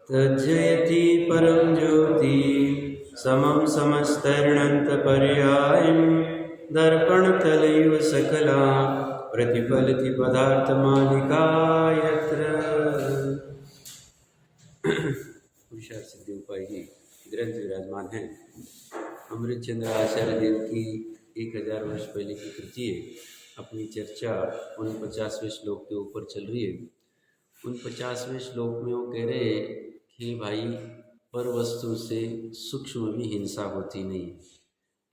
तज्जयति परं ज्योति समं समस्तैर्णन्तपर्यायं दर्पणतलैव सकला प्रतिफलति पदार्थमालिका यत्र। विशाल सिद्धि उपाय की ग्रंथ विराजमान है। अमृतचंद्र आचार्य देव की 1000 वर्ष पहले की कृति है। अपनी चर्चा 49वें श्लोक के ऊपर चल रही है। 49वें श्लोक में वो कह रहे हैं कि भाई पर वस्तु से सूक्ष्म भी हिंसा होती नहीं,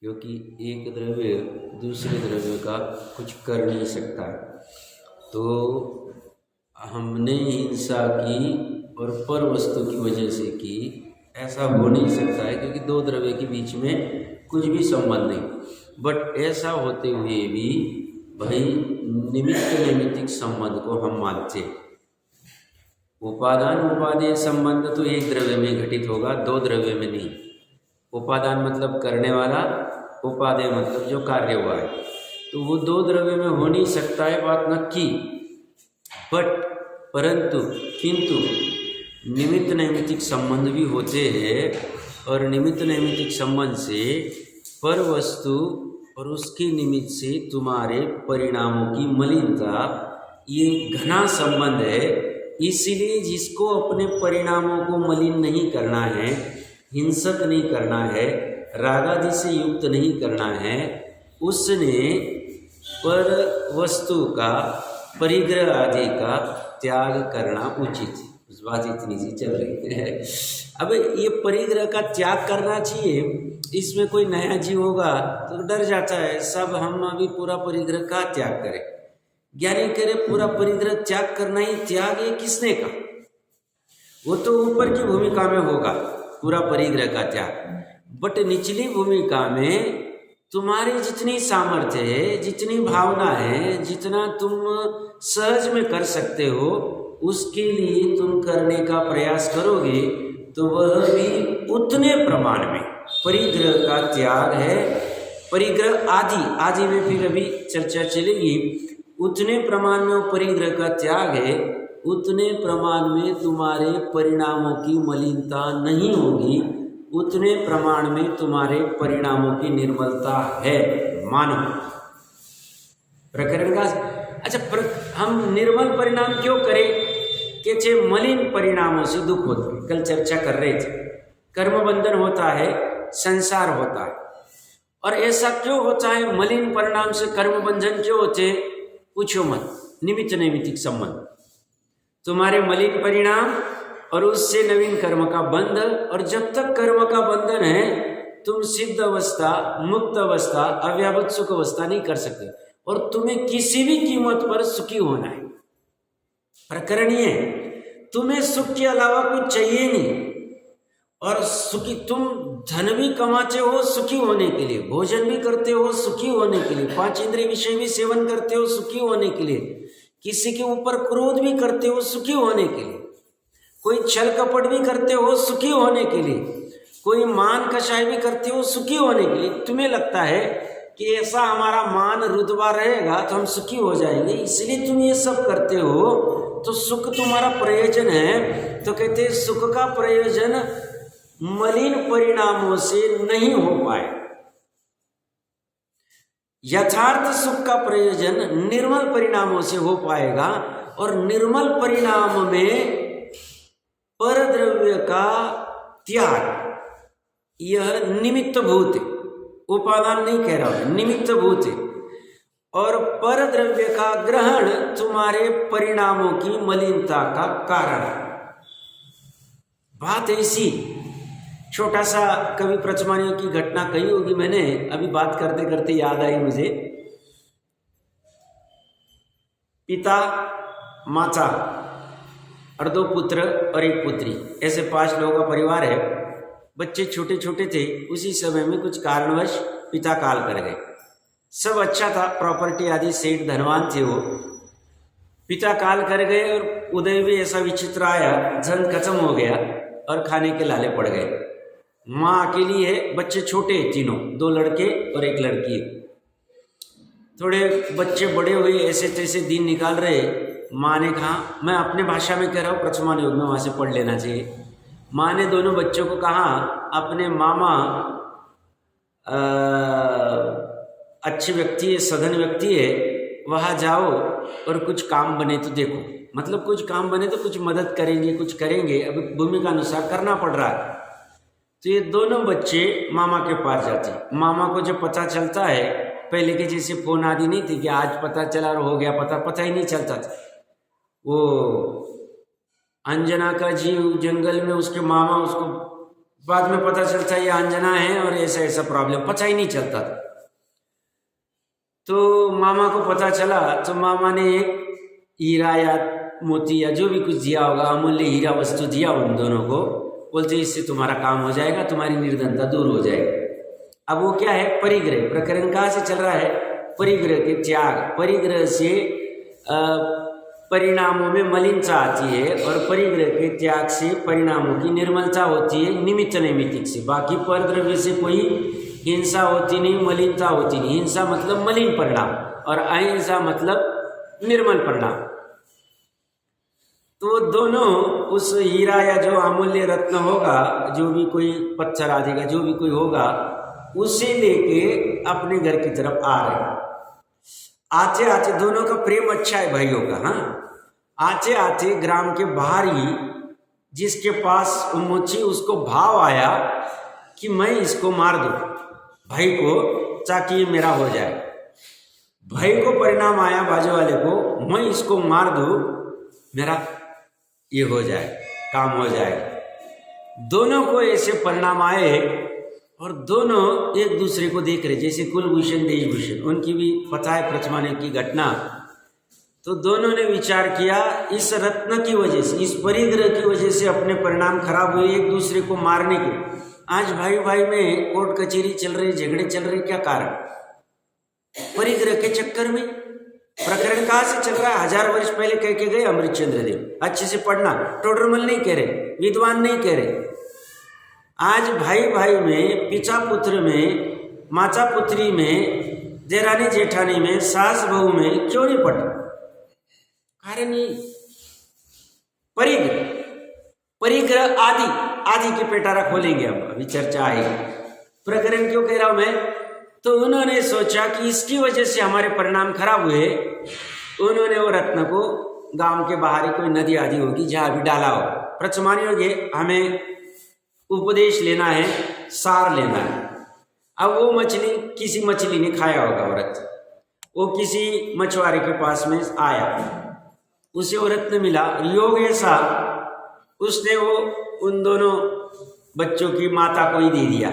क्योंकि एक द्रव्य दूसरे द्रव्य का कुछ कर नहीं सकता। तो हमने हिंसा की और पर वस्तु की वजह से की, ऐसा हो नहीं सकता है, क्योंकि दो द्रव्य के बीच में कुछ भी संबंध नहीं। बट ऐसा होते हुए भी भाई निमित्त नैमित्तिक संबंध को हम मानते। उपादान उपादेय संबंध तो एक द्रव्य में घटित होगा, दो द्रव्य में नहीं। उपादान मतलब करने वाला, उपादेय मतलब जो कार्य हुआ है, तो वो दो द्रव्य में हो नहीं सकता है, बात नक्की। बट परंतु किंतु निमित्त नैमित्तिक संबंध भी होते हैं, और निमित्त नैमित्तिक संबंध से पर वस्तु और उसके निमित्त से तुम्हारे परिणामों की मलिनता, ये घना संबंध है। इसीलिए जिसको अपने परिणामों को मलिन नहीं करना है, हिंसक नहीं करना है, रागादि से युक्त नहीं करना है, उसने पर वस्तु का, परिग्रह आदि का त्याग करना उचित है। उस बात इतनी सी चल रही है। अब ये परिग्रह का त्याग करना चाहिए। इसमें कोई नया जीव होगा तो डर जाता है, सब हम अभी पूरा परिग्रह का त्याग करें। ज्ञानी करे पूरा परिग्रह त्याग करना ही त्याग है किसने का? वो तो ऊपर की भूमिका में होगा पूरा परिग्रह का त्याग, बट निचली भूमिका में तुम्हारी जितनी सामर्थ्य है, जितनी भावना है, जितना तुम सहज में कर सकते हो, उसके लिए तुम करने का प्रयास करोगे तो वह भी उतने प्रमाण में परिग्रह का त्याग है। परिग्रह आदि में फिर अभी चर्चा चलेगी। उतने प्रमाण में वो परिग्रह का त्याग है, उतने प्रमाण में तुम्हारे परिणामों की मलिनता नहीं होगी, उतने प्रमाण में तुम्हारे परिणामों की निर्मलता है। मानो प्रकरण का अच्छा हम निर्मल परिणाम क्यों करें? कि जे मलिन परिणामों से दुख होता है। कल चर्चा कर रहे थे, कर्म बंधन होता है, संसार होता है। और ऐसा क्यों होता है? मलिन परिणाम से कर्म बंधन क्यों होते? पूछो मत। निमित्त नैमित्तिक संबंध, तुम्हारे मलिन परिणाम और उससे नवीन कर्म का बंध। और जब तक कर्म का बंधन है, तुम सिद्ध अवस्था, मुक्त अवस्था, अव्यावृत सुख अवस्था नहीं कर सकते। और तुम्हें किसी भी कीमत पर सुखी होना है। प्रकरण ये है, तुम्हें सुख के अलावा कुछ चाहिए नहीं। और सुखी, तुम धन भी कमाते हो सुखी होने के लिए, भोजन भी करते हो सुखी होने के लिए, 5 इंद्रिय विषय भी सेवन करते हो सुखी होने के लिए, किसी के ऊपर क्रोध भी करते हो सुखी होने के लिए, कोई छल कपट भी करते हो सुखी होने के लिए, कोई मान कषाय भी करते हो सुखी होने के लिए। तुम्हें लगता है कि ऐसा हमारा मान रुतबा रहेगा तो हम सुखी हो जाएंगे, इसलिए तुम ये सब करते हो, तो सुख तुम्हारा प्रयोजन है। तो कहते हैं सुख का प्रयोजन मलिन परिणामों से नहीं हो पाए। यथार्थ सुख का प्रयोजन निर्मल परिणामों से हो पाएगा। और निर्मल परिणाम में परद्रव्य का त्याग, यह निमित्त भूत है, उपादान नहीं कह रहा हूं, निमित्त भूत है। और परद्रव्य का ग्रहण तुम्हारे परिणामों की मलिनता का कारण है। बात ऐसी, छोटा सा कवि प्रचमानियों की घटना कही होगी मैंने, अभी बात करते करते याद आई मुझे। पिता, माता और 2 पुत्र और 1 पुत्री, ऐसे 5 लोगों का परिवार है। बच्चे छोटे छोटे थे। उसी समय में कुछ कारणवश पिता काल कर गए। सब अच्छा था, प्रॉपर्टी आदि सेठ धनवान थे वो। पिता काल कर गए और उदय भी ऐसा विचित्र आया, धन खत्म हो गया और खाने के लाले पड़ गए। माँ अकेली है, बच्चे छोटे तीनों, 2 लड़के और 1 लड़की। थोड़े बच्चे बड़े हुए, ऐसे तैसे दिन निकाल रहे। माँ ने कहा, मैं अपने भाषा में कह रहा हूँ, प्रथमान योग में वहाँ से पढ़ लेना चाहिए। माँ ने दोनों बच्चों को कहा, अपने मामा अच्छे व्यक्ति है, सधन व्यक्ति है, वहाँ जाओ और कुछ काम बने तो देखो, मतलब कुछ काम बने तो कुछ मदद करेंगे, कुछ करेंगे, अब भूमिका अनुसार करना पड़ रहा है। तो ये दोनों बच्चे मामा के पास जाते। मामा को जब पता चलता है, पहले के जैसे फोन आदि नहीं थी कि आज पता चला और हो गया, पता ही नहीं चलता था। वो अंजना का जीव जंगल में, उसके मामा, उसको बाद में पता चलता है ये अंजना है और ऐसा ऐसा प्रॉब्लम, पता ही नहीं चलता था। तो मामा को पता चला तो मामा ने एक हीरा या मोती या जो भी कुछ दिया होगा, अमूल्य हीरा वस्तु दिया उन दोनों को, बोलते इससे तुम्हारा काम हो जाएगा, तुम्हारी निर्धनता दूर हो जाएगी। अब वो क्या है, परिग्रह। प्रकरण कहाँ से चल रहा है, परिग्रह के त्याग। परिग्रह से परिणामों में मलिनता आती है और परिग्रह के त्याग से परिणामों की निर्मलता होती है, निमित्त नैमित्तिक से। बाकी पर द्रव्य से कोई हिंसा होती नहीं, मलिनता होती नहीं। हिंसा मतलब मलिन परिणाम और अहिंसा मतलब निर्मल परिणाम। तो दोनों उस हीरा या जो अमूल्य रत्न होगा, जो भी कोई पत्थर आदि का जो भी कोई होगा, उसे लेके अपने घर की तरफ आ रहे। आते आते दोनों का प्रेम अच्छा है भाइयों का। हाँ, आते आते ग्राम के बाहर ही जिसके पास उन्मोची, उसको भाव आया कि मैं इसको मार दूं भाई को, ताकि ये मेरा हो जाए। भाई को परिणाम आया बाजू वाले को, मैं इसको मार दूं, मेरा ये हो जाए, काम हो जाए। दोनों को ऐसे परिणाम आए और दोनों एक दूसरे को देख रहे, जैसे कुलभूषण देशभूषण, उनकी भी पता है प्रथमाने की घटना। तो दोनों ने विचार किया, इस रत्न की वजह से, इस परिग्रह की वजह से अपने परिणाम खराब हुए, एक दूसरे को मारने के। आज भाई भाई में कोर्ट कचहरी चल रही, झगड़े चल रहे, क्या कारण, परिग्रह के चक्कर में। प्रकरण कहाँ से चल रहा है, 1000 वर्ष पहले कह के गए अमृतचंद्र देव। अच्छे से पढ़ना, टोडरमल नहीं कह रहे, विद्वान नहीं कह रहे। आज भाई भाई में, पिता पुत्र में, माता पुत्री में, देरानी जेठानी में, सास बहू में क्यों नहीं पढ़, कारण ये परिग्रह। परिग्रह आदि की पेटारा खोलेंगे हम, अभी चर्चा आएगी। प्रकरण क्यों कह रहा हूं मैं, तो उन्होंने सोचा कि इसकी वजह से हमारे परिणाम खराब हुए। उन्होंने वो रत्न को गांव के बाहर कोई नदी आदि होगी जहां भी डाला हो। प्रथमान योग हमें उपदेश लेना है, सार लेना है। अब वो मछली, किसी मछली ने खाया होगा वो रत्न, वो किसी मछुआरे के पास में आया, उसे वो रत्न मिला। योग ऐसा, उसने वो उन दोनों बच्चों की माता को ही दे दिया।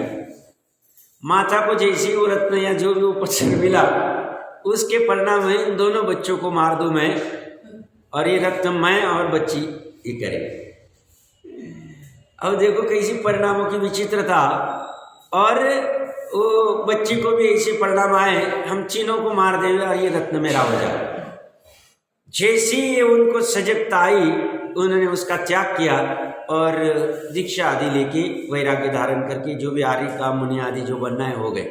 माता को जैसे वो रत्न या जो भी वो पत्थर मिला, उसके परिणाम है इन दोनों बच्चों को मार दूं मैं, और ये रत्न मैं और बच्ची ये करें। अब देखो कैसी परिणामों की विचित्रता। और वो बच्ची को भी ऐसे परिणाम आए, हम तीनों को मार देंगे और ये रत्न मेरा हो जाए। जैसी ये उनको सजगता आई, उन्होंने उसका त्याग किया और दीक्षा आदि लेके वैराग्य धारण करके जो भी आर्य काम मुनि आदि जो बनना है हो गए।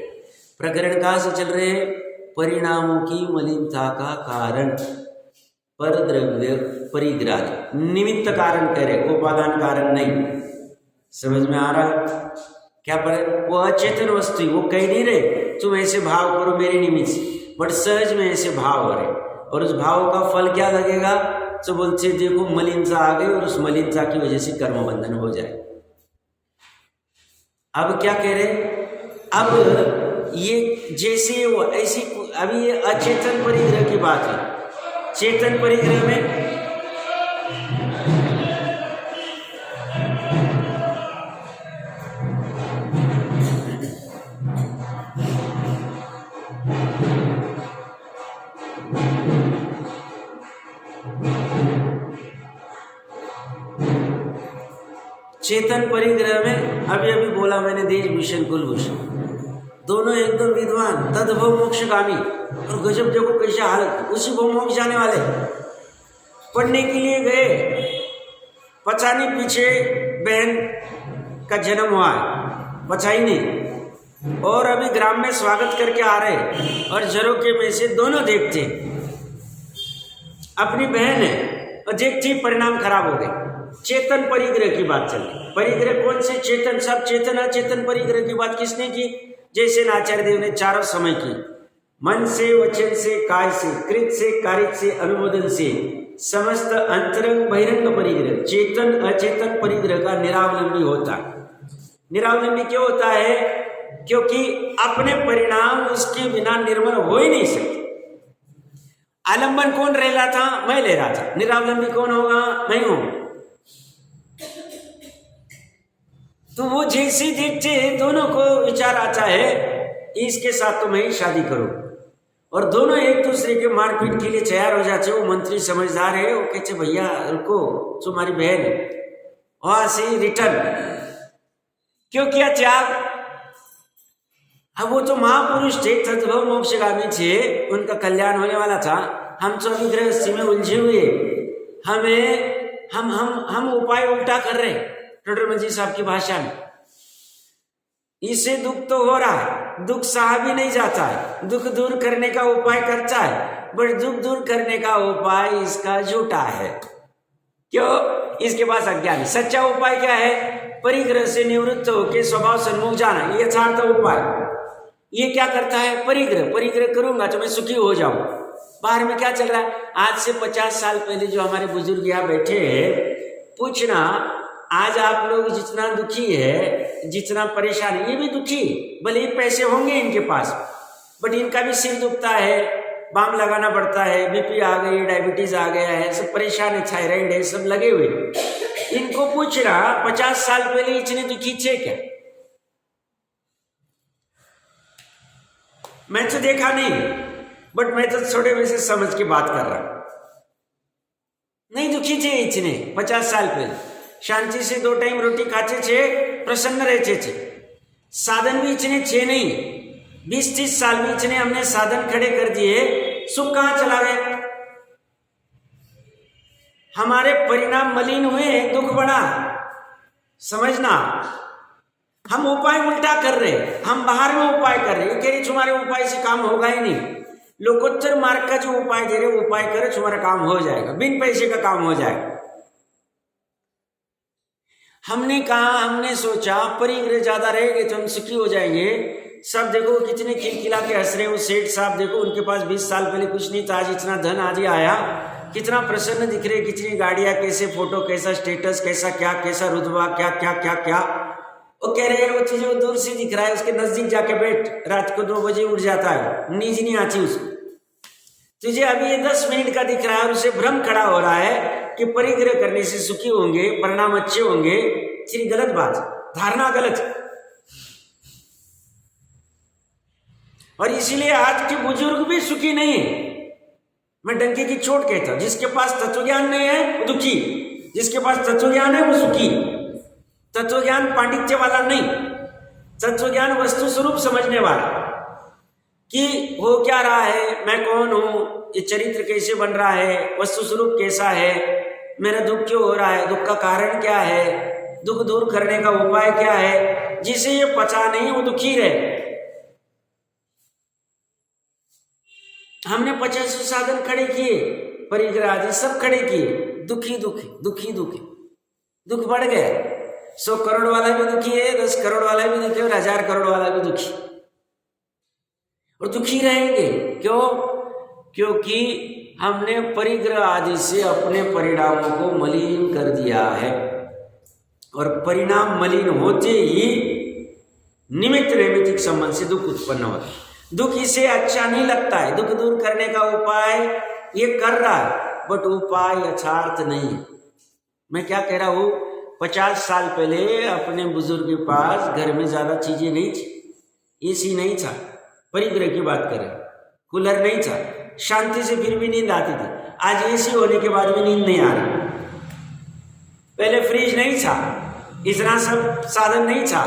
प्रकरण कहाँ से चल रहे हैं, परिणामों की मलिनता का कारण पर द्रव्य परिग्रह, निमित्त कारण कह रहे, उपादान कारण नहीं। समझ में आ रहा क्या, पर वो अचेतन वस्तु, वो कह नहीं रहे तुम ऐसे भाव करो मेरे निमित्त से, बट सहज में ऐसे भाव हो रहे, और उस भाव का फल क्या लगेगा, तो बोलते देखो मलिनता आ गई और उस मलिनता की वजह से कर्म बंधन हो जाए। अब क्या कह रहे, अब ये जैसे वो ऐसी, अभी ये अचेतन परिग्रह की बात है। चेतन परिग्रह में चेतन परिग्रह में अभी अभी बोला मैंने, देशभूषण कुलभूषण दोनों एकदम विद्वान, तद्भव मोक्षगामी, और गजब देखो कैसा हालत, उसी को मोक्ष जाने वाले पढ़ने के लिए गए। पता नहीं पीछे बहन का जन्म हुआ है, पता ही नहीं, और अभी ग्राम में स्वागत करके आ रहे, और झरोके में से दोनों देखते। अपनी बहन है और देखती परिणाम खराब हो गए। चेतन परिग्रह की बात चल रही। परिग्रह कौन से? चेतन, सब चेतन अचेतन परिग्रह की बात किसने की? जैसे आचार्य देव ने चारों समय की, मन से, वचन से, काय से, कृत से, कारित से, अनुमोदन से, समस्त अंतरंग बहिरंग परिग्रह, चेतन अचेतन परिग्रह का निरावलंबी होता है। निरावलंबी क्यों होता है? क्योंकि अपने परिणाम उसके बिना निर्मल हो ही नहीं सकते। आलंबन कौन रह रहा था? मैं ले रहा था। निरावलंबी कौन होगा? मैं हूं। तो वो जैसे देखते दोनों को विचार आता है इसके साथ तो मैं ही शादी करूं, और दोनों एक दूसरे के मारपीट के लिए तैयार हो जाते। वो मंत्री समझदार है, वो कहते भैया रुको, तुम्हारी बहन है, वहां से रिटर्न क्यों किया त्याग? अब वो तो महापुरुष थे, तद्भव मोक्षगामी थे, उनका कल्याण होने वाला था। हम तो अभी गृहस्थी में उलझे हुए, हमें हम उपाय उल्टा कर रहे टोडरमल जी साहब की भाषा में। इससे दुख तो हो रहा है, दुख सहा भी नहीं जाता है, दुख दूर करने का उपाय करता है, बट दुख दूर करने का उपाय इसका झूठा है। क्यों? इसके पास अज्ञान। सच्चा उपाय क्या है? परिग्रह से निवृत्त होकर स्वभाव सन्मुख जाना, ये यथार्थ उपाय। ये क्या करता है? परिग्रह। परिग्रह करूंगा तो मैं सुखी हो जाऊं। बाहर में क्या चल रहा है? आज से 50 साल पहले जो हमारे बुजुर्ग यहाँ बैठे हैं, पूछना आज आप लोग जितना दुखी है, जितना परेशान है, ये भी दुखी, भले ही पैसे होंगे इनके पास, बट इनका भी सिर दुखता है, बाम लगाना पड़ता है, बीपी आ गई, डायबिटीज आ गया है, सब परेशान है, थायराइड है, सब लगे हुए। इनको पूछना 50 साल पहले इतने दुखी थे क्या? मैं तो देखा नहीं, बट मैं तो थोड़े वैसे समझ के बात कर रहा हूं। नहीं दुखी थे इतने 50 साल पहले, शांति से 2 टाइम रोटी खाते थे, प्रसन्न रहते थे। साधन भी इतने थे नहीं। 20-30 साल में इतने हमने साधन खड़े कर दिए, सुख कहां चला गया? हमारे परिणाम मलिन हुए, दुख बढ़ा। समझना, हम उपाय उल्टा कर रहे, हम बाहर में उपाय कर रहे। कह रही तुम्हारे उपाय से काम होगा ही नहीं। लोकोत्तर मार्ग का जो उपाय दे रहे, उपाय करे तुम्हारा काम हो जाएगा, बिन पैसे का काम हो जाएगा। हमने कहा, हमने सोचा परिग्रह ज्यादा रहेंगे तो हम सुखी हो जाएंगे। सब देखो कितने खिलखिला के हंस रहे। वो सेठ साहब देखो, उनके पास 20 साल पहले कुछ नहीं था, आज इतना धन आज आया, कितना प्रसन्न दिख रहे, कितनी गाड़ियां, कैसे फोटो, कैसा स्टेटस, कैसा क्या, कैसा रुतबा, क्या क्या क्या क्या। वो कह रहे हैं वो तुझे दूर से दिख रहा है, उसके नजदीक जाके बैठ, रात को 2 बजे उठ जाता है, नींद नहीं आती उसको। तुझे अभी ये 10 मिनट का दिख रहा है और उसे भ्रम खड़ा हो रहा है कि परिग्रह करने से सुखी होंगे, परिणाम अच्छे होंगे। तेरी गलत बात, धारणा गलत। और इसीलिए आज के बुजुर्ग भी सुखी नहीं है। मैं डंके की चोट कहता हूं, जिसके पास तत्वज्ञान नहीं है वो दुखी, जिसके पास तत्वज्ञान है वो सुखी। तत्वज्ञान पांडित्य वाला नहीं, तत्वज्ञान वस्तु स्वरूप समझने वाला कि हो क्या रहा है, मैं कौन हूं, ये चरित्र कैसे बन रहा है, वस्तु स्वरूप कैसा है, मेरा दुख क्यों हो रहा है, दुख का कारण क्या है, दुख दूर करने का उपाय क्या है। जिसे ये पता नहीं वो दुखी रहे। हमने 50 साधन खड़े किए, परिग्रह आदि सब खड़े किए, दुखी दुखी दुखी दुखी, दुख बढ़ गया। 100 करोड़ वाला भी दुखी है, 10 करोड़ वाला भी दुखी है, और 1000 करोड़ वाला भी दुखी, और दुखी रहेंगे। क्यों? क्योंकि हमने परिग्रह आदि से अपने परिणामों को मलिन कर दिया है, और परिणाम मलिन होते ही निमित्त नैमित्तिक संबंध से दुख उत्पन्न होता है। दुख इसे अच्छा नहीं लगता है, दुख दूर करने का उपाय ये कर रहा है, बट उपाय यथार्थ नहीं। मैं क्या कह रहा हूं, 50 साल पहले अपने बुजुर्ग के पास घर में ज्यादा चीजें नहीं थी, एसी नहीं था, परिग्रह की बात करें, कूलर नहीं था, शांति से फिर भी नींद आती थी। आज एसी होने के बाद भी नींद नहीं आ रही। पहले फ्रिज नहीं था, इतना सब साधन नहीं था,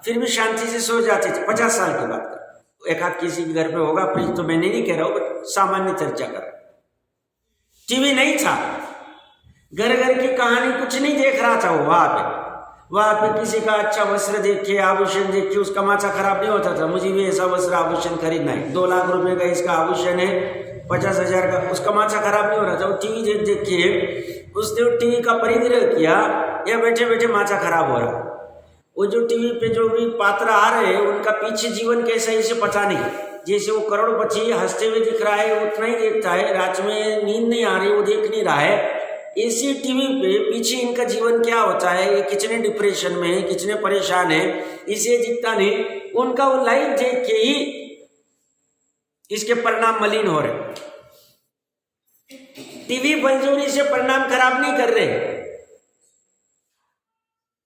फिर भी शांति से सो जाते थे। 50 साल की बात कर, एक आध किसी के घर पे होगा फ्रिज, तो मैं नहीं कह रहा हूं, बट सामान्य चर्चा कर। टीवी नहीं था, घर घर की कहानी कुछ नहीं देख रहा था। वो वहां पे किसी का अच्छा वस्त्र देख के, आभूषण देख के उसका माथा खराब नहीं होता था, मुझे भी ऐसा वस्त्र आभूषण खरीदना है, 2 लाख रुपए का इसका आभूषण है, 50,000 का, उसका माचा खराब नहीं हो रहा था। वो टीवी देख देख के उसने टीवी का परिग्रह किया, या बैठे बैठे माचा खराब हो रहा। वो जो टीवी पे जो भी पात्र आ रहे हैं उनका पीछे जीवन कैसा है इसे पता नहीं। जैसे वो करोड़पति हंसते हुए दिख रहा है उतना ही देखता है, रात में नींद नहीं आ रही वो देख नहीं रहा है। इसी टीवी पे पीछे इनका जीवन क्या होता है, ये कितने डिप्रेशन में है, कितने परेशान है, इसे दिखता नहीं। उनका वो लाइफ देख के ही इसके परिणाम मलिन हो रहे। टीवी बलजोरी से परिणाम खराब नहीं कर रहे,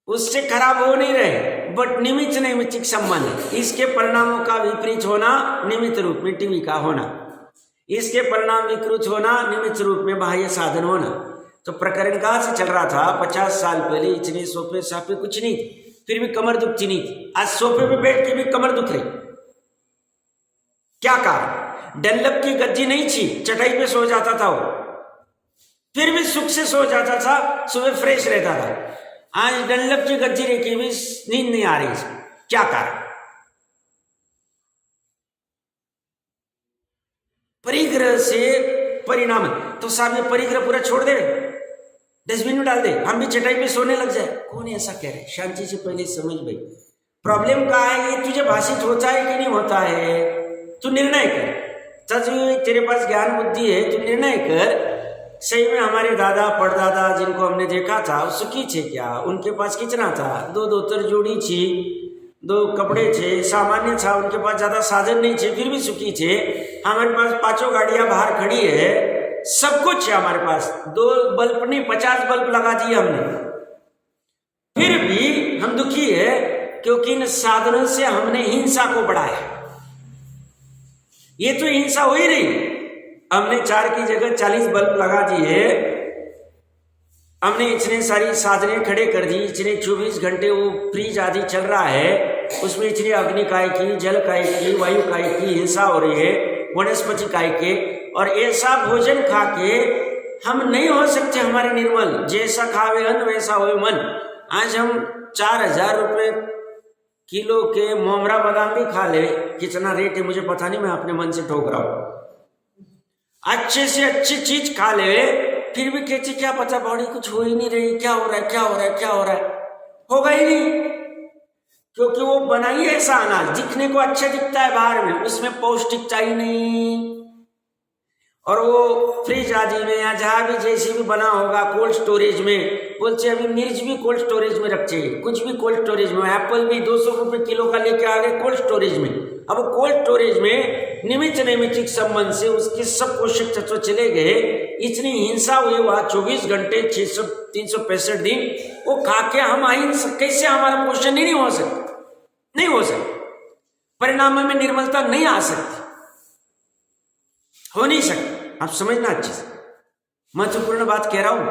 उससे खराब हो नहीं रहे, बट निमित्त नैमित्तिक संबंध, इसके परिणामों का विपरीत होना निमित्त रूप में टीवी का होना, इसके परिणाम विकृत होना निमित्त रूप में बाह्य साधन होना। तो प्रकरण कहाँ से चल रहा था? 50 साल पहले इतने सोफे साफे कुछ नहीं थी, फिर भी कमर दुखती नहीं थी। आज सोफे पे बैठ के भी कमर दुख रही। क्या कारण? डनलप की गद्दी नहीं थी, चटाई पे सो जाता था वो, फिर भी सुख से सो जाता था, सुबह फ्रेश रहता था। आज डनलप की गद्दी रखी भी नींद नहीं आ रही। क्या कारण? परिग्रह से परिणाम। तो साहब ये परिग्रह पूरा छोड़ दे, डस्टबिन में डाल दे, हम भी चटाई पे सोने लग जाए। कौन ऐसा कह रहे? शांति से पहले समझ भाई प्रॉब्लम कहाँ है, ये तुझे भाषित होता है कि नहीं होता है, तू निर्णय कर। सच तेरे पास ज्ञान बुद्धि है, तू निर्णय कर। सही में हमारे दादा परदादा जिनको हमने देखा था वो सुखी थे क्या? उनके पास कितना था? 2 धोतर जोड़ी थी, 2 कपड़े थे, सामान्य था, उनके पास ज्यादा साधन नहीं थे, फिर भी सुखी थे। हमारे पास 5 गाड़ियां बाहर खड़ी है, सब कुछ है हमारे पास, 2 बल्ब नहीं 50 बल्ब लगा दिए हमने, फिर भी हम दुखी है, क्योंकि इन साधनों से हमने हिंसा को बढ़ाया। ये तो हिंसा हो ही रही। हमने 4 की जगह 40 बल्ब लगा दिए, हमने इतने सारी साधनें खड़े कर दी, इतने 24 घंटे वो फ्रीज आदि चल रहा है, उसमें इतनी अग्नि काय की, जल काय की, वायु काय की हिंसा हो रही है, वनस्पति काय के, और ऐसा भोजन खा के हम नहीं हो सकते हमारे निर्मल। जैसा खावे अन्न वैसा होवे मन। आज हम 4,000 रुपये किलो के मोमरा बादाम भी खा ले, कितना रेट है मुझे पता नहीं, मैं अपने मन से ठोक रहा हूं। अच्छे से अच्छी चीज खा ले, फिर भी कहते क्या पता बॉडी कुछ हो ही नहीं रही, क्या हो रहा है, क्या हो रहा है, क्या हो रहा है, होगा ही नहीं, क्योंकि वो बनाई ऐसा अनाज दिखने को अच्छा दिखता है बाहर में, उसमें पौष्टिकता ही नहीं। और वो फ्रिज आदि में या जहां भी जैसे भी बना होगा कोल्ड स्टोरेज में, बोलते अभी मिर्च भी कोल्ड स्टोरेज में रखते हैं, कुछ भी कोल्ड स्टोरेज में, एप्पल भी 200 रुपये किलो का लेके आ गए कोल्ड स्टोरेज में। अब कोल्ड स्टोरेज में निमित्त नैमित्तिक संबंध से उसके सब पोषक तत्व चले गए, इतनी हिंसा हुई वहां 24 घंटे 365 दिन, वो खा के हम अहिंसा, कैसे हमारा पोषण ही नहीं हो सकता, नहीं हो सकता, परिणाम में निर्मलता नहीं आ सकती, हो नहीं सकता। आप समझना अच्छे से, महत्वपूर्ण बात कह रहा हूं।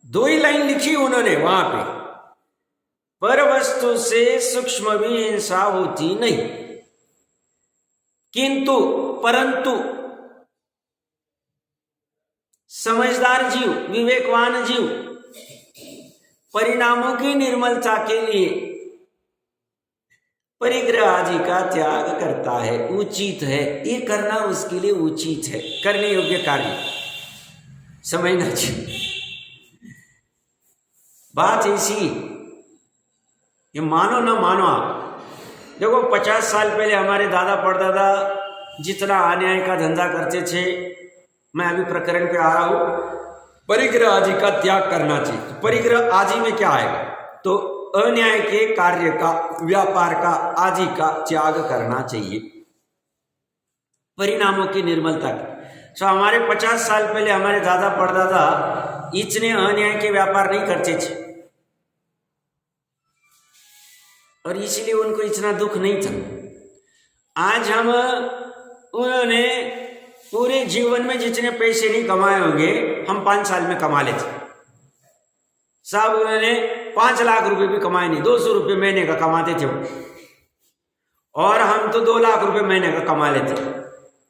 2 ही लाइन लिखी उन्होंने वहां पे, पर वस्तु से सूक्ष्म भी हिंसा होती नहीं, किंतु परंतु समझदार जीव, विवेकवान जीव परिणामों की निर्मलता के लिए परिग्रह आदि का त्याग करता है, उचित है, ये करना उसके लिए उचित है, करने योग्य कार्य। समझना चाहिए बात ऐसी, ये मानो ना मानो आप। देखो 50 साल पहले हमारे दादा परदादा जितना अन्याय का धंधा करते थे, मैं अभी प्रकरण पे आ रहा हूं, परिग्रह आदि का त्याग करना चाहिए। तो परिग्रह आदि में क्या आएगा? तो अन्याय के कार्य का, व्यापार का, आदि का त्याग करना चाहिए, परिणामों की निर्मलता की। तो हमारे 50 साल पहले हमारे दादा परदादा इतने अन्याय के व्यापार नहीं करते थे, और इसलिए उनको इतना दुख नहीं था। आज हम, उन्होंने पूरे जीवन में जितने पैसे नहीं कमाए होंगे हम 5 साल में कमा लेते साहब। उन्होंने 5 लाख रुपए भी कमाए नहीं, 200 रुपये महीने का कमाते थे वो, और हम तो 2 लाख रुपए महीने का कमा लेते।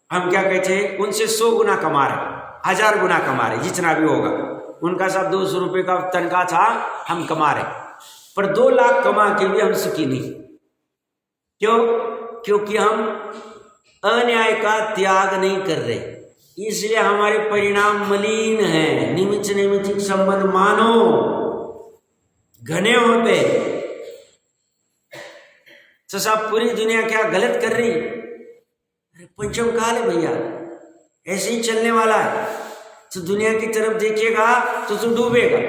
हम क्या कहते हैं, उनसे 100 गुना कमा रहे, 1000 गुना कमा रहे, जितना भी होगा। उनका सब 200 रुपये का तनख्वाह था, हम कमा रहे, पर 2 लाख कमा के भी हम सुखी नहीं। क्यों? क्योंकि हम अन्याय का त्याग नहीं कर रहे, इसलिए हमारे परिणाम मलिन हैं। निमित्त नैमित्तिक संबंध मानो घने होते, तो सब पूरी दुनिया क्या गलत कर रही? अरे पंचम काल है भैया, ऐसे ही चलने वाला है। तो दुनिया की तरफ देखिएगा तो तू डूबेगा,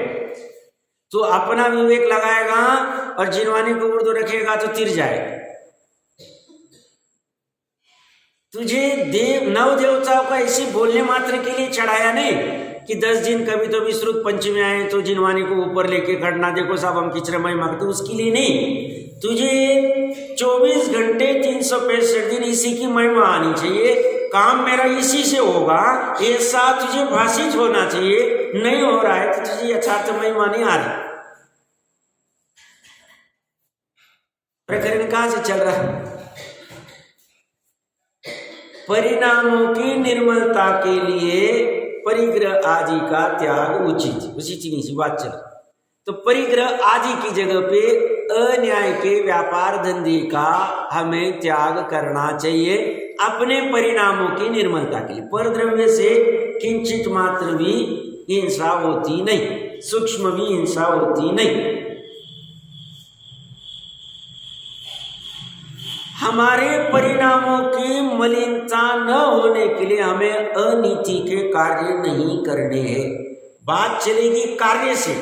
तो अपना विवेक लगाएगा और जिनवानी को उर्दू रखेगा तो तिर जाएगा। तुझे नव देवताओं का ऐसे बोलने मात्र के लिए चढ़ाया नहीं कि 10 दिन कभी तो विस्तृत पंचमी आए तो जिनवानी को ऊपर लेके खड़ना, देखो साहब हम किचरे मई मांगते, उसके लिए नहीं। तुझे 24 घंटे 365 दिन इसी की महिमा आनी चाहिए, काम मेरा इसी से होगा, ऐसा तुझे भाषित होना चाहिए। नहीं हो रहा है तो तुझे यथार्थ महिमा नहीं आ रही। प्रकरण कहां से चल रहा है? परिणामों की निर्मलता के लिए परिग्रह आदि का त्याग उचित, उसी चीज की बात चल। तो परिग्रह आदि की जगह पे अन्याय के व्यापार धंधे का हमें त्याग करना चाहिए अपने परिणामों की निर्मलता के लिए। परद्रव्य से किंचित मात्र भी हिंसा होती नहीं, सूक्ष्म भी हिंसा होती नहीं। हमारे परिणामों की मलिनता न होने के लिए हमें अनीति के कार्य नहीं करने हैं। बात चलेगी कार्य से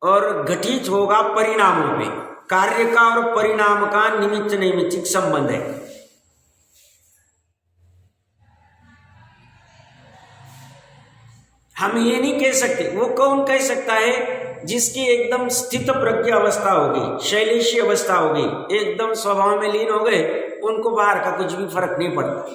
और घटित होगा परिणामों में। कार्य का और परिणाम का निमित्त नैमित्तिक संबंध है। हम ये नहीं कह सकते, वो कौन कह सकता है? जिसकी एकदम स्थित प्रज्ञ अवस्था होगी, शैलेशी अवस्था होगी, एकदम स्वभाव में लीन हो गए, उनको बाहर का कुछ भी फर्क नहीं पड़ता।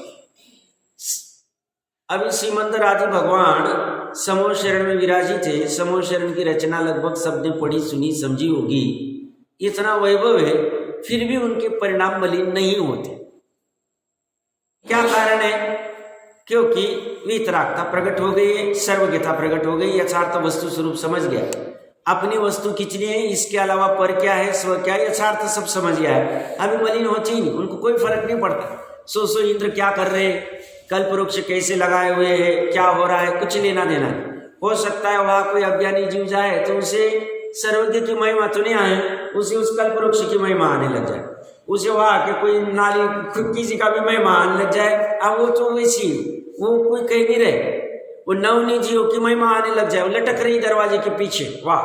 अभी श्रीमंदर आदि भगवान समूह शरण में विराजित थे। समूह शरण की रचना लगभग सबने पढ़ी सुनी समझी होगी। इतना वैभव है, फिर भी उनके परिणाम मलिन नहीं होते। क्या कारण है? क्योंकि वीतरागता प्रकट हो गई है, सर्वज्ञता प्रकट हो गई, यथार्थ वस्तु स्वरूप समझ गया, अपनी वस्तु कितनी है, इसके अलावा पर क्या है, स्व क्या है, यथार्थ सब समझ गया है। अभी मलिन होती ही नहीं, उनको कोई फर्क नहीं पड़ता। सो इंद्र क्या कर रहे हैं, कल्प वृक्ष कैसे लगाए हुए हैं, क्या हो रहा है, कुछ लेना देना नहीं। हो सकता है वहां कोई अज्ञानी जीव जाए तो उसे सर्वज्ञ की महिमा तो नहीं आए, उसे उस कल्प वृक्ष की महिमा आने लग जाए, उसे वहां के कोई नाली किसी का भी महिमा आने लग जाए। अब वो तो वैसी, वो कोई कह नहीं रहे, वो नवनी जीव की महिमा आने लग जाए, वो लटक रही दरवाजे के पीछे, वाह,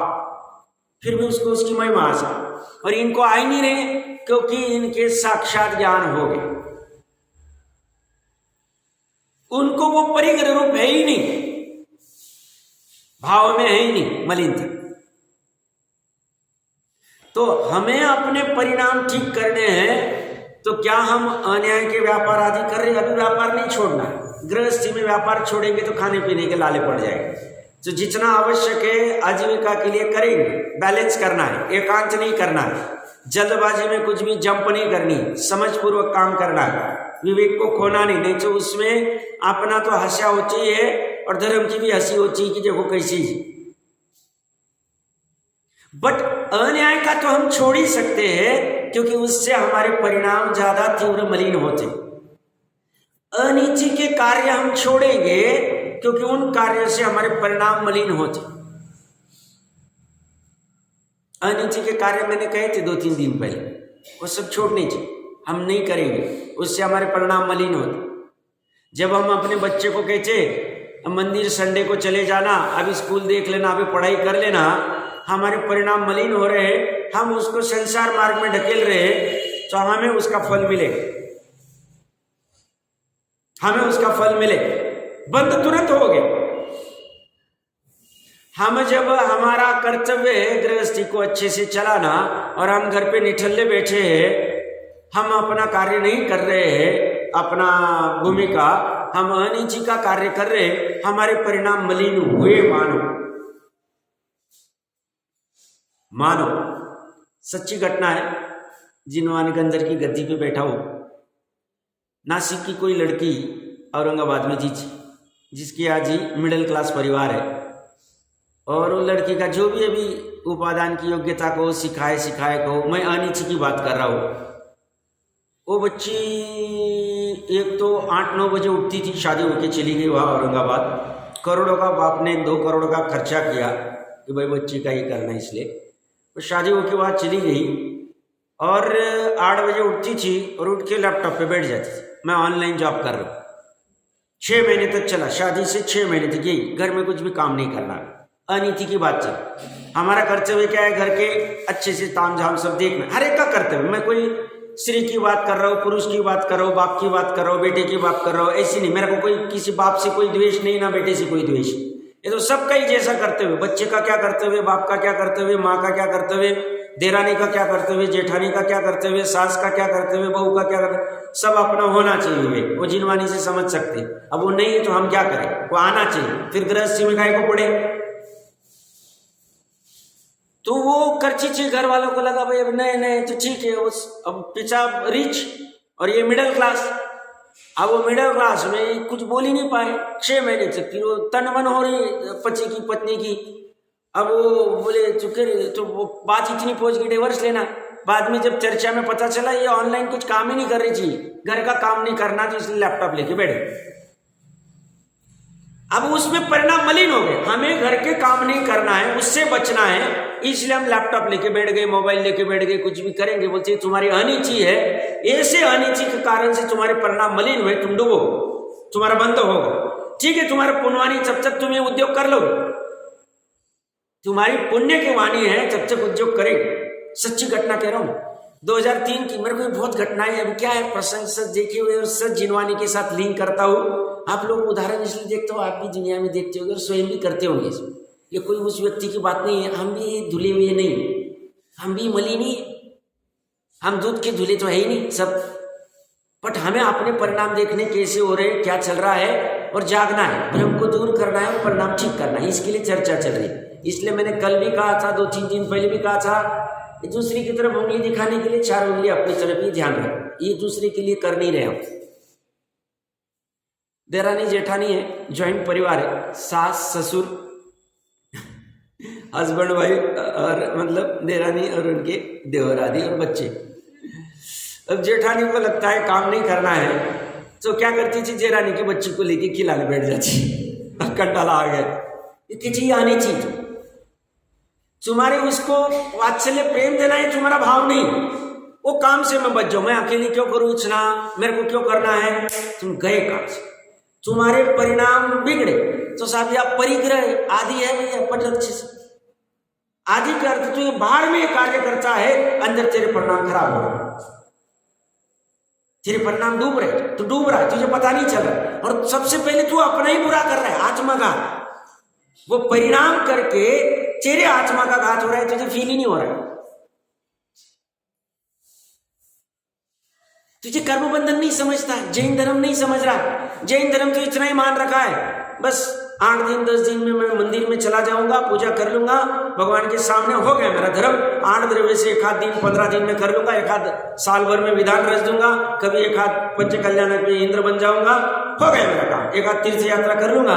फिर भी उसको उसकी महिमा आ जाए। और इनको आ ही नहीं रहे क्योंकि इनके साक्षात ज्ञान हो गए, उनको वो परिग्रह रूप है ही नहीं, भाव में है ही नहीं, मलिनता। तो हमें अपने परिणाम ठीक करने हैं। तो क्या हम अन्याय के व्यापार आदि कर रहे हैं? अभी व्यापार नहीं छोड़ना है। गृहस्थी में व्यापार छोड़ेंगे तो खाने पीने के लाले पड़ जाएंगे। तो जितना आवश्यक है आजीविका के लिए करेंगे, बैलेंस करना है, एकांत नहीं करना है, जल्दबाजी में कुछ भी जंप नहीं करनी, समझपूर्वक काम करना है, विवेक को खोना नहीं। नहीं तो उसमें अपना तो हंसा होती है और धर्म की भी हंसी होती है कि देखो कैसी। बट अन्याय का तो हम छोड़ ही सकते हैं क्योंकि उससे हमारे परिणाम ज्यादा तीव्र मलिन होते। अनीति के कार्य हम छोड़ेंगे क्योंकि उन कार्यों से हमारे परिणाम मलिन होते। अनीति के कार्य मैंने कहे थे 2-3 दिन पहले, वो सब छोड़ने चाहिए, हम नहीं करेंगे, उससे हमारे परिणाम मलिन होते। जब हम अपने बच्चे को कहते मंदिर संडे को चले जाना, अभी स्कूल देख लेना, अभी पढ़ाई कर लेना, हमारे परिणाम मलिन हो रहे हैं, हम उसको संसार मार्ग में ढकेल रहे हैं, तो हमें उसका फल मिलेगा, हमें उसका फल मिले। बंद तुरंत हो गया। हम जब हमारा कर्तव्य है गृहस्थी को अच्छे से चलाना और हम घर पे निठल्ले बैठे हैं, हम अपना कार्य नहीं कर रहे हैं, अपना भूमिका हम अनिची का कार्य कर रहे हैं, हमारे परिणाम मलिन हुए। मानो सच्ची घटना है। जिनवानी गंदर की गद्दी पे बैठा हो, नासिक की कोई लड़की औरंगाबाद में जीची, जिसकी आज ही मिडिल क्लास परिवार है, और वो लड़की का जो भी अभी उपादान की योग्यता को सिखाए को, मैं अनिची की बात कर रहा हूँ, वो बच्ची एक तो 8-9 बजे उठती थी, शादी होके चली गई वहाँ औरंगाबाद। करोड़ों का बाप ने 2 करोड़ का खर्चा किया कि भाई बच्ची का ही करना है, इसलिए तो शादी होके बाद चली गई। और 8 बजे उठती थी और उठ के लैपटॉप पे बैठ जाती थी, मैं ऑनलाइन जॉब कर रहा हूँ। 6 महीने तक चला, शादी से 6 महीने तक यही, घर में कुछ भी काम नहीं करना, अनीति की बात चल। हमारा कर्तव्य क्या है, घर के अच्छे से ताम झाम सब देखना, हर एक का कर्तव्य। मैं कोई स्त्री की बात कर रहा हूँ, पुरुष की बात कर रहा हूँ, बाप की बात कर रहा हूँ, बेटे की बात कर रहा हूँ, ऐसी नहीं। मेरे को कोई किसी बाप से कोई द्वेष नहीं, ना बेटे से कोई द्वेष। ये तो सबका ही जैसा कर्तव्य, बच्चे का क्या कर्तव्य, बाप का क्या कर्तव्य, माँ का क्या कर्तव्य, देरानी का क्या कर्तव्य, जेठानी का क्या कर्तव्य, सास का क्या कर्तव्य, बहू का क्या कर्तव्य, सब अपना होना चाहिए। वो जिनवानी से समझ सकते। अब वो नहीं है तो हम क्या करें, वो आना चाहिए। फिर गृहस्थी में काहे को पड़े। तो वो करची ची, घर वालों को लगा भाई अब नहीं तो ठीक है। उस अब पिता रिच और ये मिडिल क्लास। अब वो मिडिल क्लास में कुछ बोल ही नहीं पाए 6 महीने तक। फिर वो तन मन हो रही पति की, पत्नी की। अब वो बोले तो वो बात इतनी पहुंच गई डिवोर्स लेना। बाद में जब चर्चा में पता चला ये ऑनलाइन कुछ काम ही नहीं कर रही थी, घर का काम नहीं करना, तो इसलिए लैपटॉप लेके बैठे। अब उसमें परिणाम मलिन हो गए। हमें घर के काम नहीं करना है, उससे बचना है, इसलिए हम लैपटॉप लेके बैठ गए, मोबाइल लेके बैठ गए, कुछ भी करेंगे। बोलते तुम्हारी अनिची है, ऐसे अनिची के कारण से तुम्हारे परिणाम मलिन हुए, तुम डूबो, तुम्हारा बंद होगा। ठीक है, तुम्हारा पुण्यवाणी जब तक तुम ये उद्योग कर लो, तुम्हारी पुण्य की वाणी है, जब तक उद्योग करेगी। सच्ची घटना कह रहा हूं, 2003 की। मेरे को बहुत घटनाएं अभी क्या है, प्रसंग सच देखे हुए और सच जिनवानी के साथ लिंक करता हूँ। आप लोग उदाहरण इसलिए देखते हो, आप भी दुनिया में देखते होंगे और स्वयं भी करते होंगे। ये कोई उस व्यक्ति की बात नहीं है, हम भी धुले हुए नहीं, हम भी मलिन नहीं, हम दूध के धुले तो है ही नहीं सब। बट हमें अपने परिणाम देखने कैसे हो रहे, क्या चल रहा है, और जागना है, भ्रम को दूर करना है और परिणाम ठीक करना है। इसके लिए चर्चा चल रही। इसलिए मैंने कल भी कहा था, 2-3 दिन पहले भी कहा था, दूसरे की तरफ उंगली दिखाने के लिए 4 उंगली अपनी तरफ ही ध्यान रखो। ये दूसरे के लिए कर नहीं रहे हम। देरानी जेठानी है, ज्वाइंट परिवार है, सास ससुर हस्बैंड वाइफ, और मतलब देरानी और उनके देवर आदि और बच्चे। अब जेठानी को लगता है काम नहीं करना है, तो क्या करती थी, जेरानी की बच्ची को लेके खिलाने बैठ जाती। कंटाला आ गया, ये चीज आनी चाहिए। तुम्हारे उसको वात्सल्य प्रेम देना है, तुम्हारा भाव नहीं। वो काम से मैं बच जाऊं, मैं अकेली क्यों करूं इतना, मेरे को क्यों करना है। तुम गए काम से, तुम्हारे परिणाम बिगड़े। तो साहब या परिग्रह आदि है भैया, पटक से आदि का अर्थ तो ये बाहर में कार्य करता है, अंदर तेरे परिणाम खराब हो रहे, तेरे परिणाम डूब रहे, तो डूब रहा है, तुझे पता नहीं चल रहा। और सबसे पहले तू अपना ही बुरा कर रहा है, आत्मा का। वो परिणाम करके तेरे आत्मा का घात हो रहा है, तुझे फील ही नहीं हो रहा है। तुझे कर्म बंधन नहीं समझता, जैन धर्म नहीं समझ रहा। जैन धर्म तो इतना ही मान रखा है, बस 8 दिन 10 दिन में मैं मंदिर में चला जाऊंगा, पूजा कर लूंगा, भगवान के सामने हो गया मेरा धर्म। 8 द्रव्य से 1 आध दिन 15 दिन में कर लूंगा, 1 आध साल भर में विधान रच दूंगा, कभी 1 आध पंच कल्याण में इंद्र बन जाऊंगा, हो गया मेरा काम। 1 आध तीर्थ यात्रा कर लूंगा,